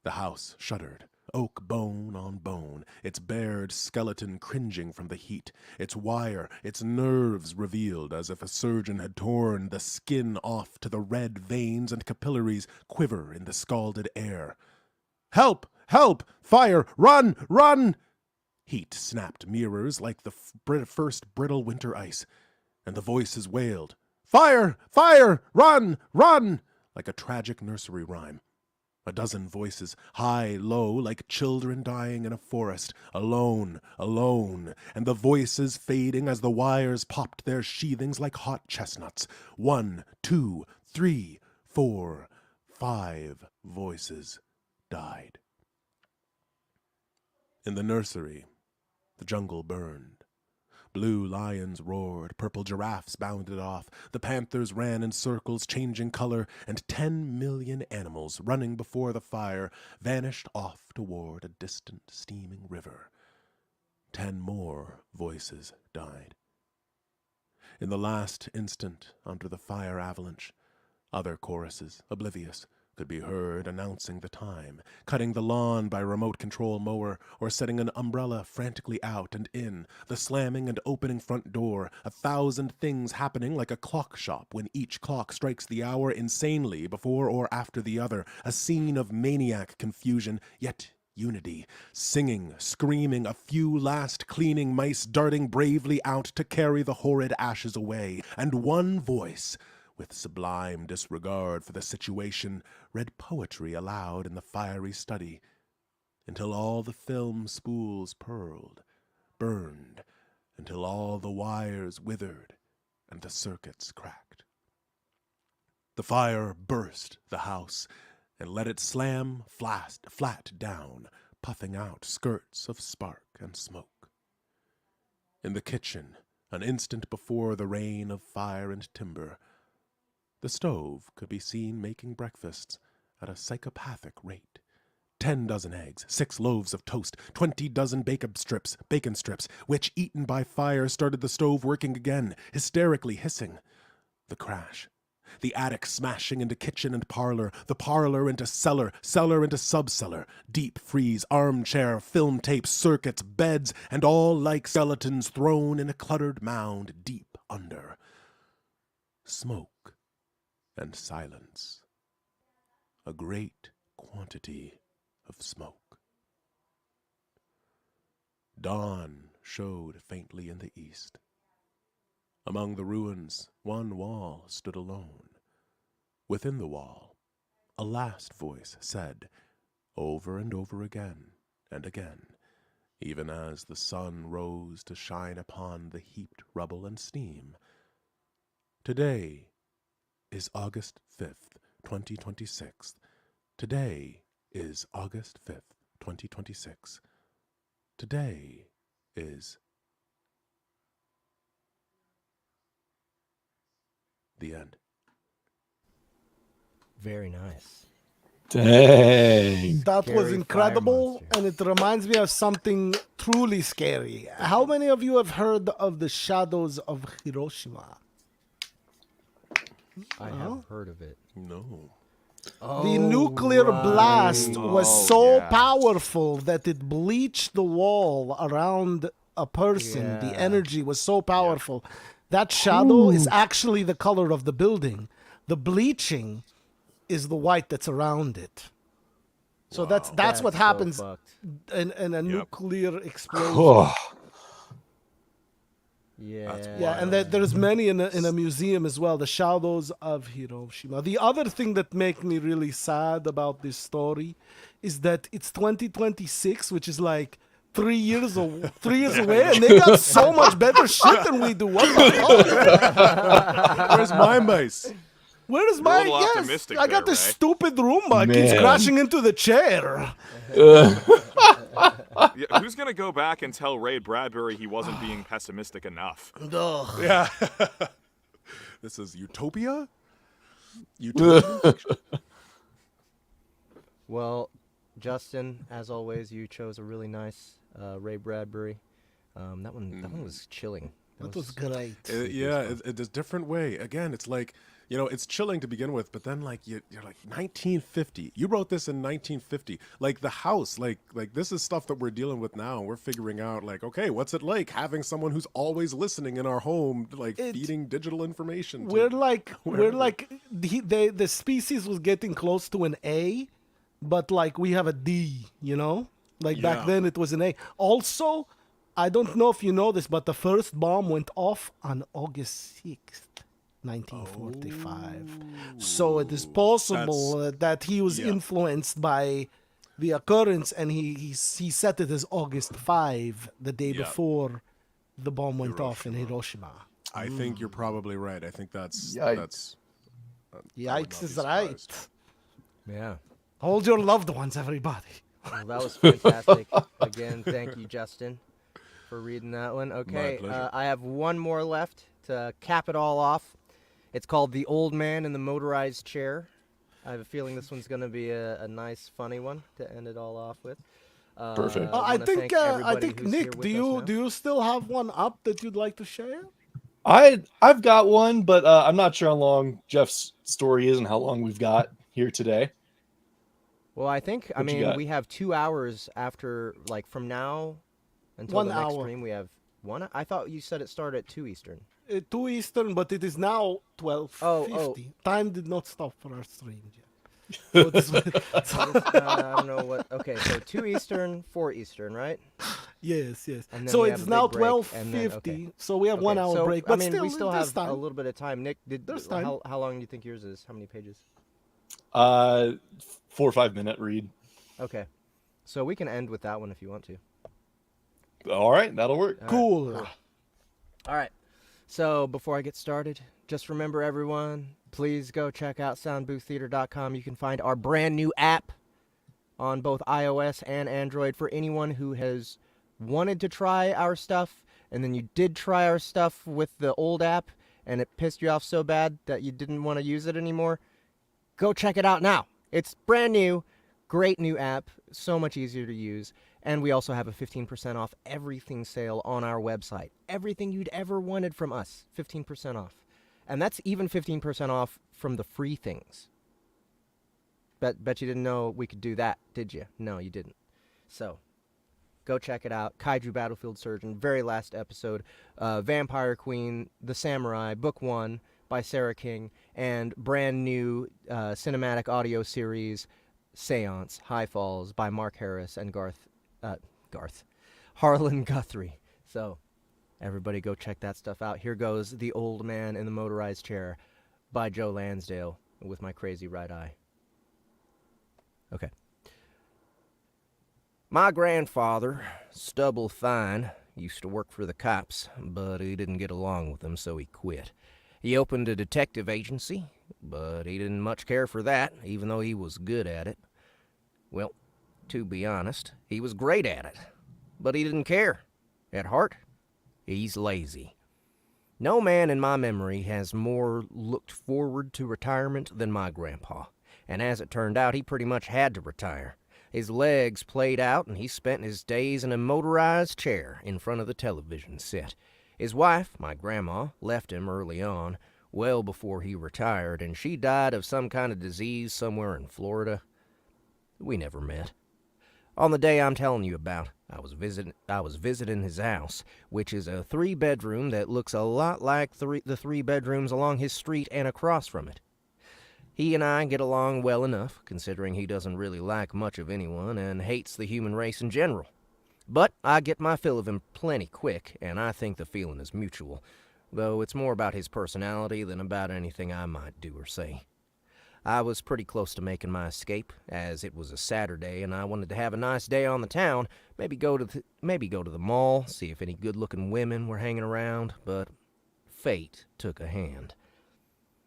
The house shuddered, oak bone on bone, its bared skeleton cringing from the heat, its wire, its nerves revealed as if a surgeon had torn the skin off to the red veins and capillaries quiver in the scalded air. "Help! Help! Fire! Run! Run!" Heat snapped mirrors like the first brittle winter ice, and the voices wailed, "Fire! Fire! Run! Run!" like a tragic nursery rhyme. A dozen voices, high, low, like children dying in a forest, alone, alone, and the voices fading as the wires popped their sheathings like hot chestnuts. 1, 2, 3, 4, 5 voices died. In the nursery, the jungle burned. Blue lions roared, purple giraffes bounded off, the panthers ran in circles, changing color, and 10 million animals, running before the fire, vanished off toward a distant, steaming river. 10 more voices died. In the last instant under the fire avalanche, other choruses, oblivious, could be heard announcing the time, cutting the lawn by remote control mower, or setting an umbrella frantically out and in, the slamming and opening front door, 1,000 things happening like a clock shop when each clock strikes the hour insanely before or after the other, a scene of maniac confusion, yet unity, singing, screaming, a few last cleaning mice darting bravely out to carry the horrid ashes away, and one voice, with sublime disregard for the situation, read poetry aloud in the fiery study, until all the film spools purled, burned, until all the wires withered and the circuits cracked. The fire burst the house, and let it slam flat down, puffing out skirts of spark and smoke. In the kitchen, an instant before the rain of fire and timber, the stove could be seen making breakfasts at a psychopathic rate. 10 dozen eggs, 6 loaves of toast, 20 dozen bacon strips, which, eaten by fire, started the stove working again, hysterically hissing. The crash. The attic smashing into kitchen and parlor, the parlor into cellar, cellar into subcellar, deep freeze, armchair, film tape, circuits, beds, and all like skeletons thrown in a cluttered mound deep under. Smoke and silence. A great quantity of smoke. Dawn showed faintly in the east. Among the ruins, one wall stood alone. Within the wall, a last voice said, over and over again and again, even as the sun rose to shine upon the heaped rubble and steam, "Today is August 5th, 2026. Today is August 5th, 2026. Today is..." The end. Very nice. Dang. That was Scary incredible, fire and it reminds me of something truly scary. How many of you have heard of the shadows of Hiroshima? I have heard of it. No. The nuclear blast was Oh, so yeah. powerful that it bleached the wall around a person. The Yeah. energy was so powerful. That shadow is actually the color of the building. The bleaching is the white that's around it. So that's what so happens fucked. in a nuclear explosion. Oh, Yeah. Yeah, and there's many in a museum as well, the shadows of Hiroshima. The other thing that makes me really sad about this story is that it's 2026, which is like 3 years away, and they got so much better shit than we do. What the fuck? Where's my mice? Where is You're a my... little Yes, optimistic I got there, this Ray. stupid Roomba. It keeps Man. crashing into the chair. Yeah, who's gonna go back and tell Ray Bradbury he wasn't being pessimistic enough? Ugh. Yeah. This is Utopia? Utopia? Well, Justin, as always, you chose a really nice Ray Bradbury. That one was chilling. That was great. Yeah, it's a different way. Again, it's like, you know, it's chilling to begin with, but then like you're like 1950. You wrote this in 1950. Like the house, like this is stuff that we're dealing with now. And we're figuring out like, okay, what's it like having someone who's always listening in our home, like feeding digital information? We're like the species was getting close to an A, but like we have a D, you know? Like back Yeah. then it was an A. Also, I don't know if you know this, but the first bomb went off on August 6th, 1945. So it is possible that he was influenced by the occurrence, and he set it as August 5, the day before the bomb went off in Hiroshima. I think you're probably right. I think that's Yikes. that's. I would Yikes not be is right. surprised. Yeah. Hold your loved ones, everybody. Well, that was fantastic. Again, thank you, Justin, for reading that one. Okay, pleasure. I have one more left to cap it all off. It's called The Old Man in the Motorized Chair. I have a feeling this one's going to be a nice, funny one to end it all off with. Perfect. I I wanna think thank everybody Nick, who's here do with us you now. do you still have one up that you'd like to share? I've got one, but I'm not sure how long Jeff's story is and how long we've got here today. Well, I think, What you got? we have 2 hours after, like, from now until 1 the next hour. stream. We have I thought you said it started at 2 Eastern. 2 Eastern, but it is now 12:50. Time did not stop for our stream yet. So this I don't know what. Okay, so 2 Eastern, 4 Eastern, right? yes. And then So we have it's a now big break, 12:50. and then- okay. So we have 1 hour so, break. But still, we still there's have time. a little bit of time. Nick, There's time. how long do you think yours is? How many pages? 4 or 5 minute read. Okay, so we can end with that one if you want to. All right, that'll work. Cool. All right. So before I get started, just remember, everyone, please go check out soundbooththeater.com. You can find our brand new app on both iOS and Android for anyone who has wanted to try our stuff, and then you did try our stuff with the old app, and it pissed you off so bad that you didn't want to use it anymore. Go check it out now. It's brand new, great new app, so much easier to use. And we also have a 15% off everything sale on our website. Everything you'd ever wanted from us, 15% off. And that's even 15% off from the free things. Bet you didn't know we could do that, did you? No, you didn't. So, go check it out. Kaiju Battlefield Surgeon, very last episode. Vampire Queen, The Samurai, Book 1 by Sarah King. And brand new cinematic audio series, Seance, High Falls by Mark Harris and Harlan Guthrie. So, everybody go check that stuff out. Here goes The Old Man in the Motorized Chair by Joe Lansdale with my crazy right eye. Okay. My grandfather, Stubble Fine, used to work for the cops, but he didn't get along with them, so he quit. He opened a detective agency, but he didn't much care for that, even though he was good at it. Well, to be honest, he was great at it, but he didn't care. At heart, he's lazy. No man in my memory has more looked forward to retirement than my grandpa, and as it turned out, he pretty much had to retire. His legs played out, and he spent his days in a motorized chair in front of the television set. His wife, my grandma, left him early on, well before he retired, and she died of some kind of disease somewhere in Florida. We never met. On the day I'm telling you about, I was visiting his house, which is a 3-bedroom that looks a lot like the 3 bedrooms along his street and across from it. He and I get along well enough, considering he doesn't really like much of anyone and hates the human race in general. But I get my fill of him plenty quick, and I think the feeling is mutual, though it's more about his personality than about anything I might do or say. I was pretty close to making my escape, as it was a Saturday and I wanted to have a nice day on the town, maybe go to the mall, see if any good-looking women were hanging around, but fate took a hand.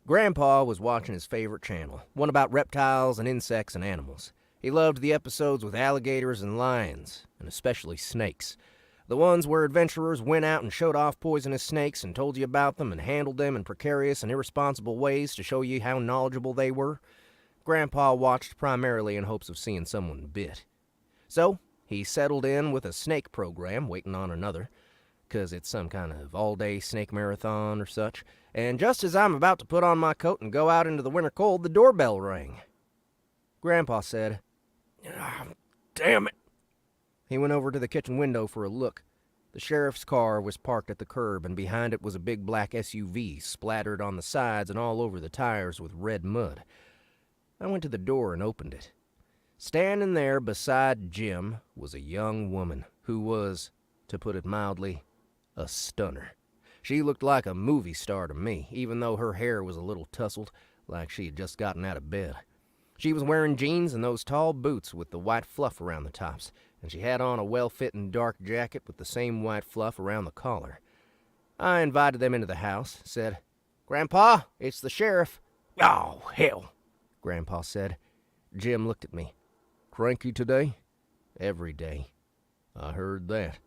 Grandpa was watching his favorite channel, one about reptiles and insects and animals. He loved the episodes with alligators and lions, and especially snakes. The ones where adventurers went out and showed off poisonous snakes and told you about them and handled them in precarious and irresponsible ways to show you how knowledgeable they were. Grandpa watched primarily in hopes of seeing someone bit. So, he settled in with a snake program, waiting on another, 'cause it's some kind of all-day snake marathon or such, and just as I'm about to put on my coat and go out into the winter cold, the doorbell rang. Grandpa said, "Damn it." He went over to the kitchen window for a look. The sheriff's car was parked at the curb, and behind it was a big black SUV, splattered on the sides and all over the tires with red mud. I went to the door and opened it. Standing there beside Jim was a young woman who was, to put it mildly, a stunner. She looked like a movie star to me, even though her hair was a little tousled, like she had just gotten out of bed. She was wearing jeans and those tall boots with the white fluff around the tops, and she had on a well-fitting dark jacket with the same white fluff around the collar. I invited them into the house, said, "Grandpa, it's the sheriff." "Oh, hell," Grandpa said. Jim looked at me. "Cranky today?" "Every day." "I heard that.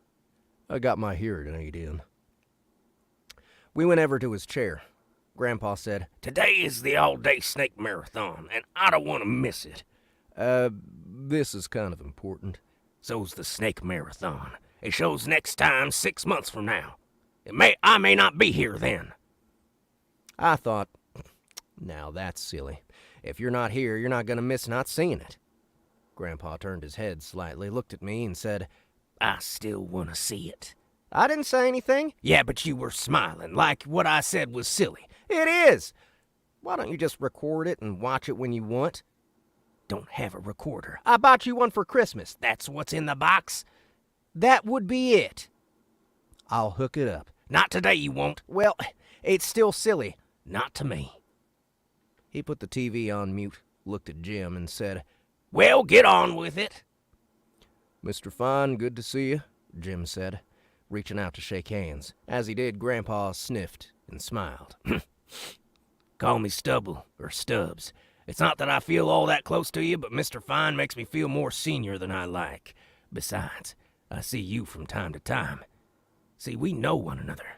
I got my hearing aid in." We went over to his chair. Grandpa said, "Today is the all-day snake marathon, and I don't want to miss it." This is kind of important." "So's the snake marathon. It shows next time 6 months from now. I may not be here then." I thought, now that's silly. If you're not here, you're not going to miss not seeing it. Grandpa turned his head slightly, looked at me, and said, I still want to see it. I didn't say anything. Yeah, but you were smiling, like what I said was silly. It is. Why don't you just record it and watch it when you want? Don't have a recorder. I bought you one for Christmas. That's what's in the box. That would be it. I'll hook it up. Not today, you won't. Well, it's still silly. Not to me. He put the TV on mute, looked at Jim, and said, Well, get on with it. Mr. Fine, good to see you, Jim said, reaching out to shake hands. As he did, Grandpa sniffed and smiled. Call me Stubble, or Stubbs. It's not that I feel all that close to you, but Mr. Fine makes me feel more senior than I like. Besides, I see you from time to time. See, we know one another.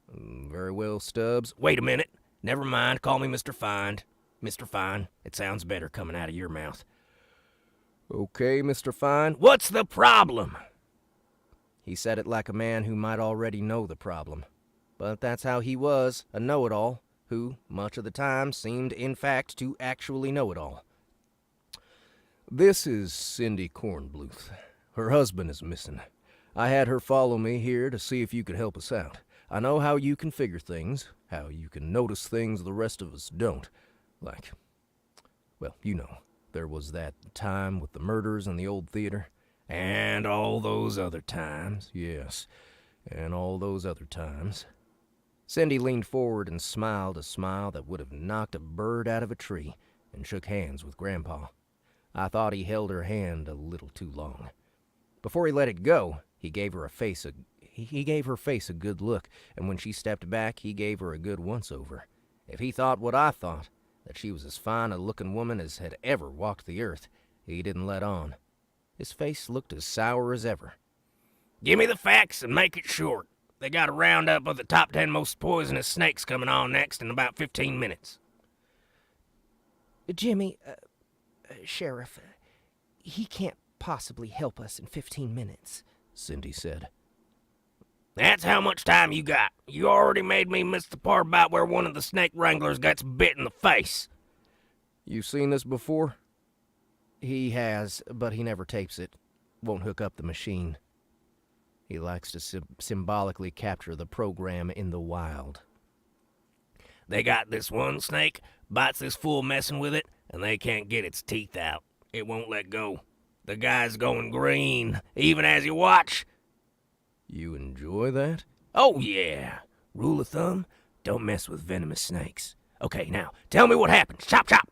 Very well, Stubbs. Wait a minute. Never mind, call me Mr. Fine. Mr. Fine. It sounds better coming out of your mouth. Okay, Mr. Fine. What's the problem? He said it like a man who might already know the problem. But that's how he was, a know-it-all, who, much of the time, seemed in fact to actually know it all. This is Cindy Kornbluth. Her husband is missing. I had her follow me here to see if you could help us out. I know how you can figure things, how you can notice things the rest of us don't. Like, well, you know, there was that time with the murders in the old theater. And all those other times, yes, and all those other times. Cindy leaned forward and smiled a smile that would have knocked a bird out of a tree, and shook hands with Grandpa. I thought he held her hand a little too long. Before he let it go, he gave her face a good look, and when she stepped back, he gave her a good once-over. If he thought what I thought, that she was as fine a looking woman as had ever walked the earth, he didn't let on. His face looked as sour as ever. Give me the facts and make it short. They got a roundup of the top 10 most poisonous snakes coming on next in about 15 minutes. Jimmy, Sheriff, he can't possibly help us in 15 minutes, Cindy said. That's how much time you got. You already made me miss the part about where one of the snake wranglers gets bit in the face. You seen this before? He has, but he never tapes it. Won't hook up the machine. He likes to symbolically capture the program in the wild. They got this one snake, bites this fool messing with it, and they can't get its teeth out. It won't let go. The guy's going green, even as you watch. You enjoy that? Oh, yeah. Rule of thumb, don't mess with venomous snakes. Okay, now, tell me what happened. Chop, chop.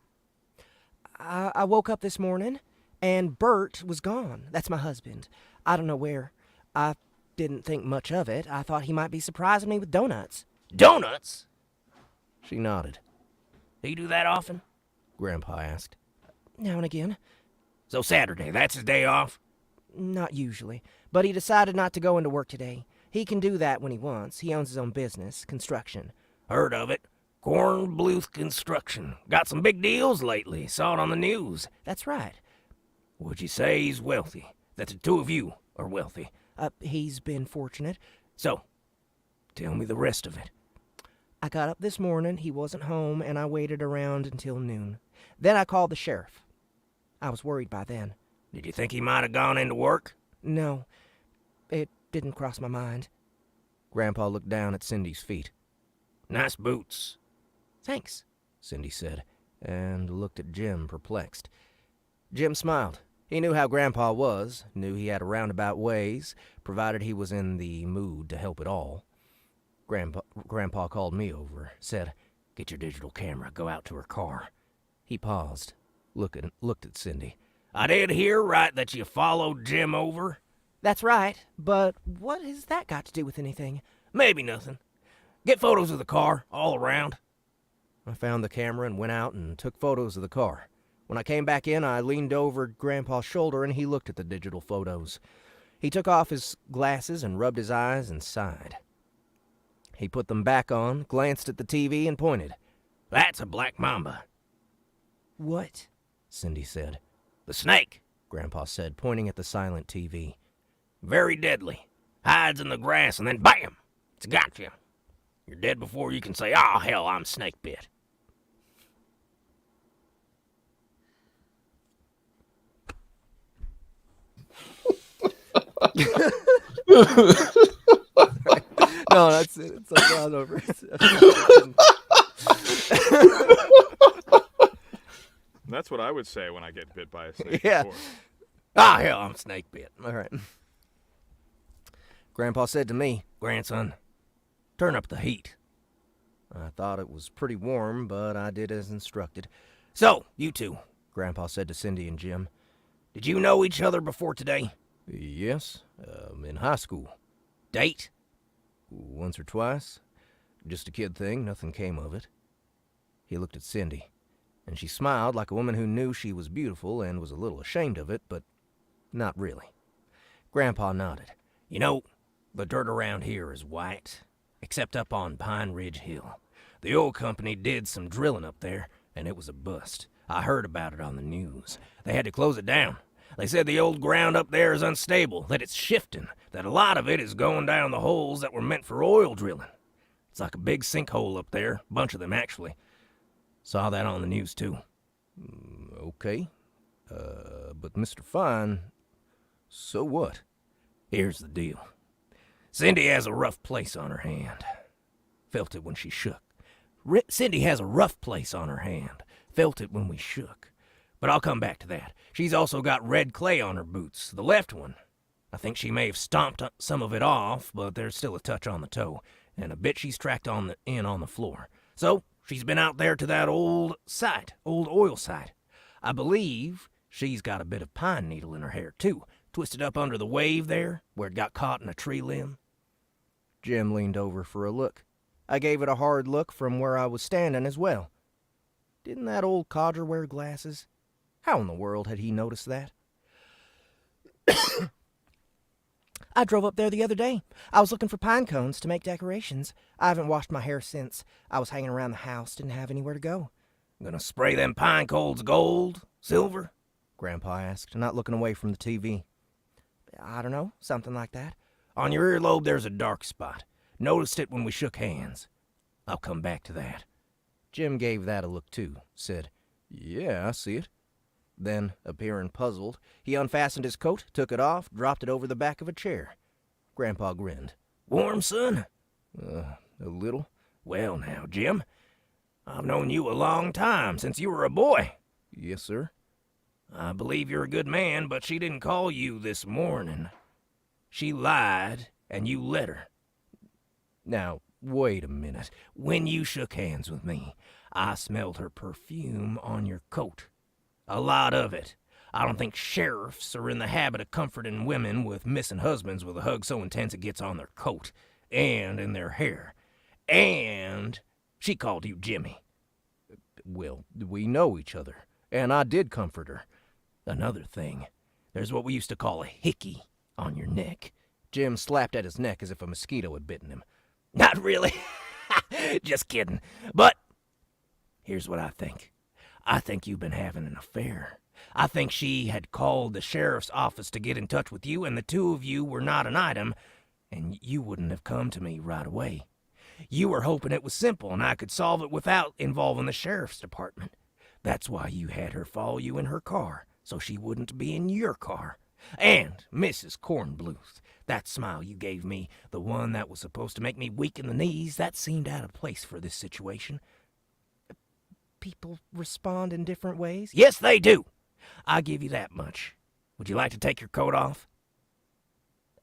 I woke up this morning, and Bert was gone. That's my husband. I don't know where. I didn't think much of it. I thought he might be surprising me with donuts. Donuts? She nodded. He do that often? Grandpa asked. Now and again. So Saturday, that's his day off? Not usually, but he decided not to go into work today. He can do that when he wants. He owns his own business, construction. Heard of it. Kornbluth Construction. Got some big deals lately. Saw it on the news. That's right. Would you say he's wealthy? That the two of you are wealthy? He's been fortunate. So, tell me the rest of it. I got up this morning, he wasn't home, and I waited around until noon. Then I called the sheriff. I was worried by then. Did you think he might have gone into work? No, it didn't cross my mind. Grandpa looked down at Cindy's feet. Nice boots. Thanks, Cindy said, and looked at Jim, perplexed. Jim smiled. He knew how Grandpa was, knew he had roundabout ways, provided he was in the mood to help at all. Grandpa called me over, said, Get your digital camera, go out to her car. He paused, looked at Cindy. I did hear right that you followed Jim over? That's right, but what has that got to do with anything? Maybe nothing. Get photos of the car, all around. I found the camera and went out and took photos of the car. When I came back in, I leaned over Grandpa's shoulder and he looked at the digital photos. He took off his glasses and rubbed his eyes and sighed. He put them back on, glanced at the TV, and pointed. That's a black mamba. What? Cindy said. The snake, Grandpa said, pointing at the silent TV. Very deadly. Hides in the grass and then bam! It's got you. You're dead before you can say, oh, hell, I'm snake bit. No, that's it. It's like gone over. That's what I would say when I get bit by a snake. Yeah. Ah, hell, I'm snake bit. All right. Grandpa said to me, Grandson, turn up the heat. I thought it was pretty warm, but I did as instructed. So, you two, Grandpa said to Cindy and Jim. did you know each other before today? Yes, in high school. Date? Once or twice. Just a kid thing, nothing came of it. He looked at Cindy, and she smiled like a woman who knew she was beautiful and was a little ashamed of it, but not really. Grandpa nodded. You know, the dirt around here is white, except up on Pine Ridge Hill. The oil company did some drilling up there, and it was a bust. I heard about it on the news. They had to close it down. They said the old ground up there is unstable, that it's shifting, that a lot of it is going down the holes that were meant for oil drilling. It's like a big sinkhole up there, a bunch of them actually. Saw that on the news too. Okay. But Mr. Fine, so what? Here's the deal. Cindy has a rough place on her hand. Felt it when she shook. Cindy has a rough place on her hand. Felt it when we shook. But I'll come back to that. She's also got red clay on her boots, the left one. I think she may have stomped some of it off, but there's still a touch on the toe, and a bit she's tracked on the floor. So, she's been out there to that old oil site. I believe she's got a bit of pine needle in her hair, too, twisted up under the wave there, where it got caught in a tree limb. Jim leaned over for a look. I gave it a hard look from where I was standing as well. Didn't that old codger wear glasses? How in the world had he noticed that? I drove up there the other day. I was looking for pine cones to make decorations. I haven't washed my hair since. I was hanging around the house, didn't have anywhere to go. Gonna spray them pine cones gold? Silver? Grandpa asked, not looking away from the TV. I don't know, something like that. On your earlobe there's a dark spot. Noticed it when we shook hands. I'll come back to that. Jim gave that a look too, said, "Yeah, I see it." Then, appearing puzzled, he unfastened his coat, took it off, dropped it over the back of a chair. Grandpa grinned. Warm, son? A little. Well now, Jim, I've known you a long time, since you were a boy. Yes, sir. I believe you're a good man, but she didn't call you this morning. She lied, and you let her. Now, wait a minute. When you shook hands with me, I smelled her perfume on your coat. A lot of it. I don't think sheriffs are in the habit of comforting women with missing husbands with a hug so intense it gets on their coat and in their hair. And she called you Jimmy. Well, we know each other, and I did comfort her. Another thing, there's what we used to call a hickey on your neck. Jim slapped at his neck as if a mosquito had bitten him. Not really. Just kidding. But here's what I think. I think you've been having an affair. I think she had called the sheriff's office to get in touch with you, and the two of you were not an item, and you wouldn't have come to me right away. You were hoping it was simple, and I could solve it without involving the sheriff's department. That's why you had her follow you in her car, so she wouldn't be in your car. And Mrs. Cornbluth, that smile you gave me, the one that was supposed to make me weak in the knees, that seemed out of place for this situation. People respond in different ways? Yes, they do. I'll give you that much. Would you like to take your coat off?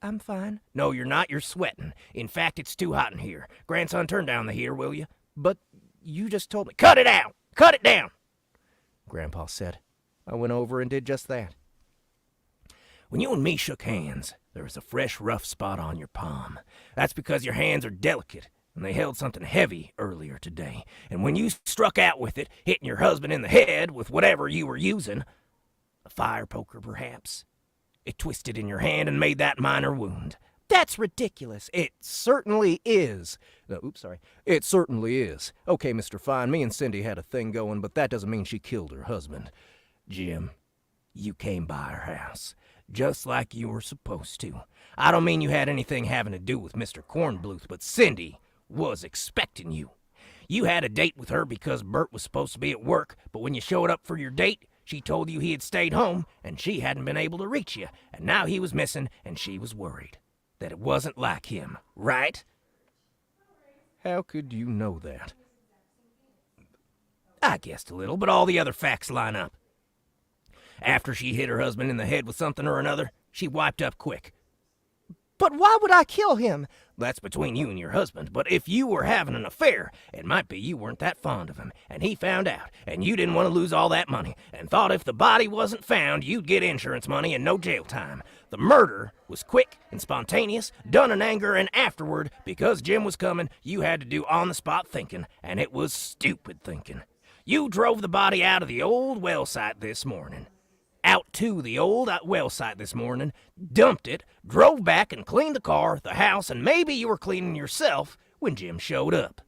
I'm fine. No, you're not. You're sweating. In fact, it's too hot in here. Grandson, turn down the heater, will you? But you just told me. Cut it out! Cut it down! Grandpa said. I went over and did just that. When you and me shook hands, there was a fresh, rough spot on your palm. That's because your hands are delicate, and they held something heavy earlier today. And when you struck out with it, hitting your husband in the head with whatever you were using, a fire poker perhaps, it twisted in your hand and made that minor wound. That's ridiculous. It certainly is. It certainly is. Okay, Mr. Fine, me and Cindy had a thing going, but that doesn't mean she killed her husband. Jim, you came by her house, just like you were supposed to. I don't mean you had anything having to do with Mr. Cornbluth, but Cindy was expecting you. You had a date with her because Bert was supposed to be at work, but when you showed up for your date, She told you he had stayed home, and she hadn't been able to reach you, and now he was missing, and she was worried. That it wasn't like him, right? How could you know that? I guessed a little, but all the other facts line up. After she hit her husband in the head with something or another, she wiped up quick. But why would I kill him? That's between you and your husband, but if you were having an affair, it might be you weren't that fond of him, and he found out, and you didn't want to lose all that money, and thought if the body wasn't found, you'd get insurance money and no jail time. The murder was quick and spontaneous, done in anger, and afterward, because Jim was coming, you had to do on-the-spot thinking, and it was stupid thinking. You drove the body out of the old well site this morning. Out to the old well site this morning, dumped it, drove back and cleaned the car, the house, and maybe you were cleaning yourself when Jim showed up.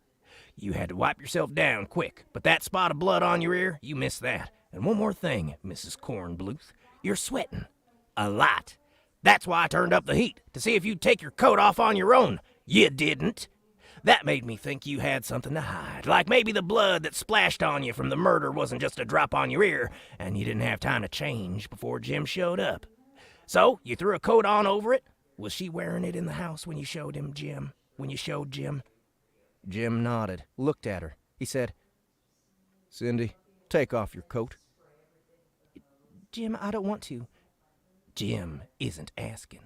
You had to wipe yourself down quick, but that spot of blood on your ear, you missed that. And one more thing, Mrs. Kornbluth, you're sweating. A lot. That's why I turned up the heat, to see if you'd take your coat off on your own. You didn't. That made me think you had something to hide, like maybe the blood that splashed on you from the murder wasn't just a drop on your ear, and you didn't have time to change before Jim showed up. So, you threw a coat on over it? Was she wearing it in the house when you showed him, Jim? When you showed Jim? Jim nodded, looked at her. He said, Cindy, take off your coat. Jim, I don't want to. Jim isn't asking.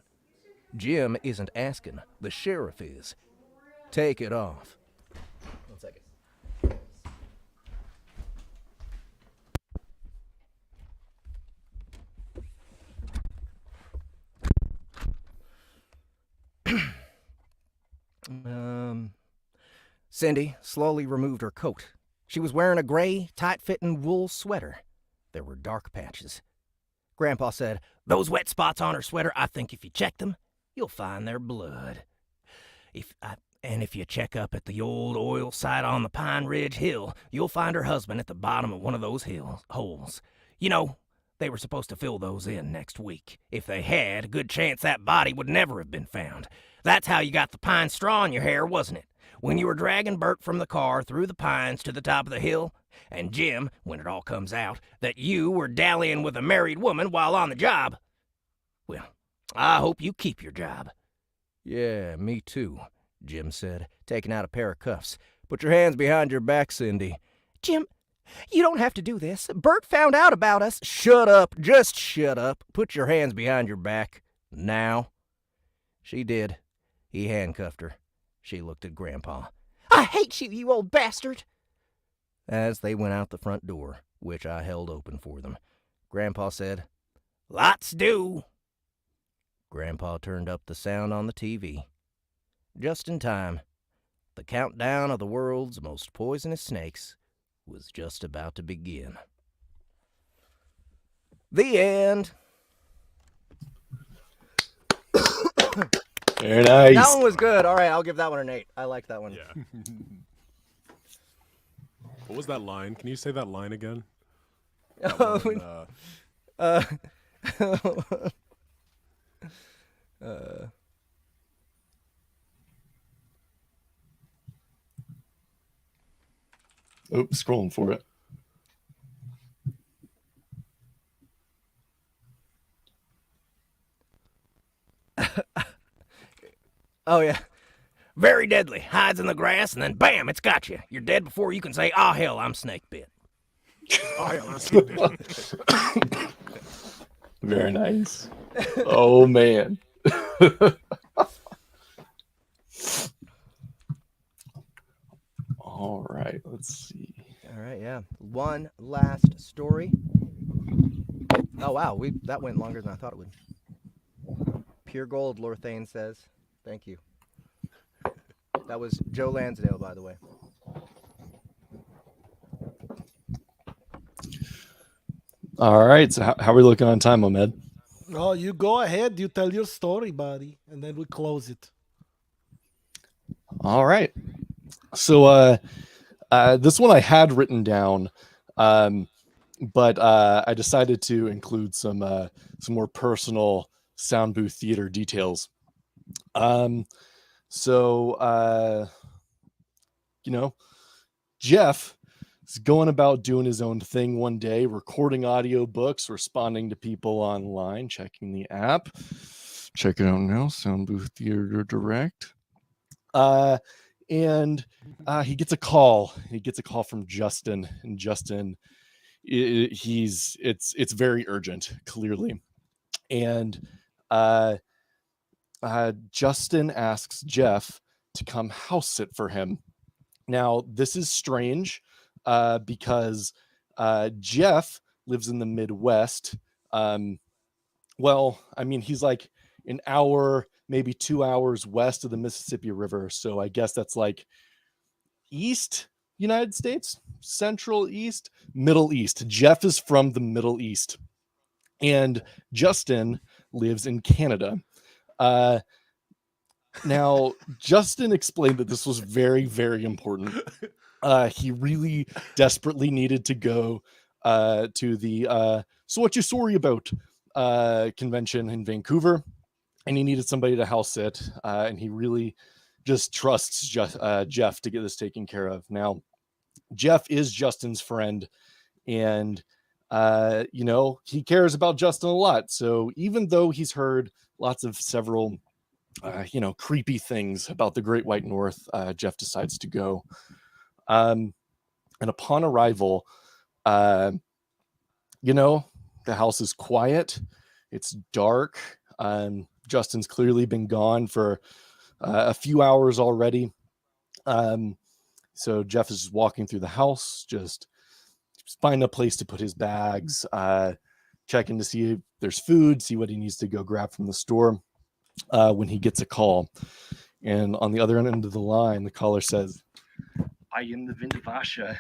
Jim isn't asking. The sheriff is. Take it off. 1 second. Cindy slowly removed her coat. She was wearing a gray, tight-fitting wool sweater. There were dark patches. Grandpa said, Those wet spots on her sweater, I think if you check them, you'll find their blood. And if you check up at the old oil site on the Pine Ridge Hill, you'll find her husband at the bottom of one of those holes. You know, they were supposed to fill those in next week. If they had, a good chance that body would never have been found. That's how you got the pine straw in your hair, wasn't it? When you were dragging Bert from the car through the pines to the top of the hill, and Jim, when it all comes out, that you were dallying with a married woman while on the job. Well, I hope you keep your job. Yeah, me too, Jim said, taking out a pair of cuffs. Put your hands behind your back, Cindy. Jim, you don't have to do this. Bert found out about us. Shut up. Just shut up. Put your hands behind your back. Now. She did. He handcuffed her. She looked at Grandpa. I hate you, you old bastard. As they went out the front door, which I held open for them, Grandpa said, Lots do. Grandpa turned up the sound on the TV. Just in time. The countdown of the world's most poisonous snakes was just about to begin. The end. Very nice. That one was good. All right, I'll give that one an 8. I like that one. Yeah. What was that line? Can you say that line again? That one, Oops, scrolling for it. Oh, yeah. Very deadly. Hides in the grass, and then bam, it's got you. You're dead before you can say, oh, hell, I'm snake bit. Oh, yeah, that's good. Very nice. Oh, man. All right, let's see. All right, yeah. One last story. Oh, wow. That went longer than I thought it would. Pure gold, Lorthane says. Thank you. That was Joe Lansdale, by the way. All right, so how are we looking on time, Ahmed? Oh, you go ahead. You tell your story, buddy, and then we close it. All right. So this one I had written down, but I decided to include some more personal Soundbooth theater details. So Jeff He's going about doing his own thing one day, recording audiobooks, responding to people online, checking the app. Check it out now, Soundbooth Theater Direct. And he gets a call. He gets a call from Justin, and Justin, it's very urgent, clearly. And Justin asks Jeff to come house sit for him. Now, this is strange because Jeff lives in the Midwest. Well, I mean, he's like an hour, maybe 2 hours west of the Mississippi River. So I guess that's like East United States, Central East, Middle East. Jeff is from the Middle East. And Justin lives in Canada. Now, Justin explained that this was very, very important. He really desperately needed to go to the So What You Sorry About convention in Vancouver, and he needed somebody to house sit, and he really just trusts Jeff to get this taken care of. Now, Jeff is Justin's friend, and he cares about Justin a lot. So even though he's heard lots of several creepy things about the Great White North, Jeff decides to go. And upon arrival, the house is quiet. It's dark. Justin's clearly been gone for a few hours already. So Jeff is walking through the house, just finding a place to put his bags, checking to see if there's food, see what he needs to go grab from the store, when he gets a call. And on the other end of the line, the caller says, "I am the Vindavasha,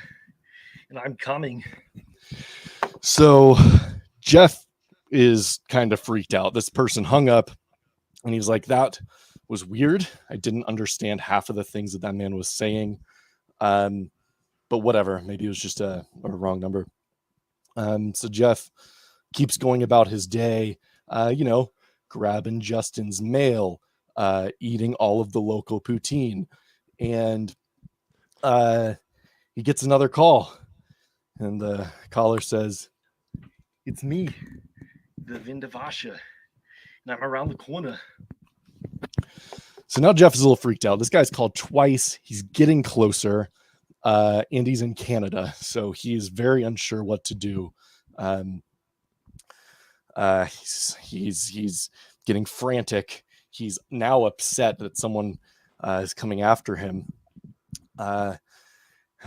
and I'm coming." So Jeff is kind of freaked out. This person hung up, and he's like, "That was weird. I didn't understand half of the things that man was saying. But whatever, maybe it was just a wrong number." So Jeff keeps going about his day, grabbing Justin's mail, eating all of the local poutine. And he gets another call, and the caller says, "It's me, the Vindavasha, and I'm around the corner." So now Jeff is a little freaked out. This guy's called twice. He's getting closer, and he's in Canada, so he is very unsure what to do. He's getting frantic. He's now upset that someone is coming after him. A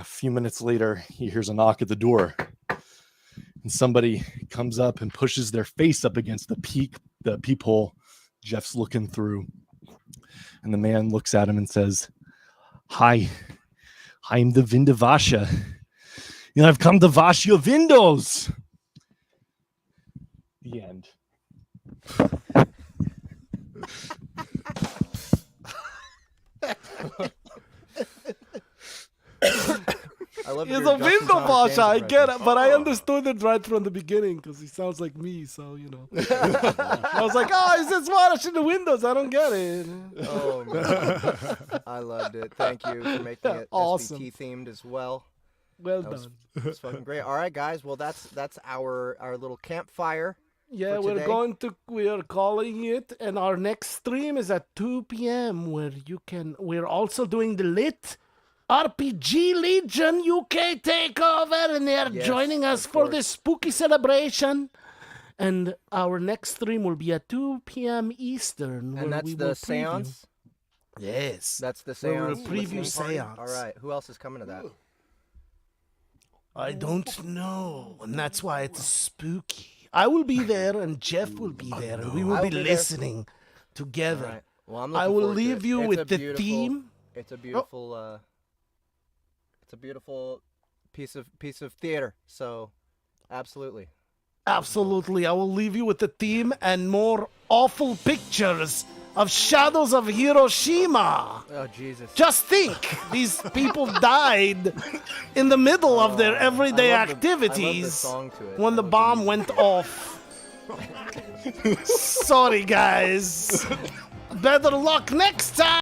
few minutes later, he hears a knock at the door, and somebody comes up and pushes their face up against the peephole Jeff's looking through. And the man looks at him and says, "Hi, I'm the Vindavasha, and I've come to wash your windows." The end. I love He's your a Justin window Thomas washer, I James get impression. it, but I understood it right from the beginning because he sounds like me, so I was like, "Oh, he says washing the windows. I don't get it." Oh, man. I loved it. Thank you for making it Awesome. SBT themed as well. Well That was, done. It's fucking great. All right, guys. Well, that's our little campfire. Yeah, for today. we are calling it, and our next stream is at 2 p.m. We're also doing the Lit RPG Legion UK takeover, and they are Yes, joining us of for course. this spooky celebration. And our next stream will be at 2 p.m. Eastern. where And that's we the will preview. seance. Yes. That's the Where we'll seance. preview listening party? seance. All right. Who else is coming to that? I don't know, and that's why it's spooky. I will be there, and Jeff will be there, and we will I be will be there. listening All together. right. Well, I'm I looking will forward to leave it. you It's with a the beautiful- theme. It's a beautiful. It's a beautiful piece of theater. So, absolutely. Absolutely. I will leave you with the theme and more awful pictures of Shadows of Hiroshima. Oh Jesus. Just think, these people died in the middle of their everyday I love the activities song to it. when I the love bomb went off. Sorry, guys. Better luck next time.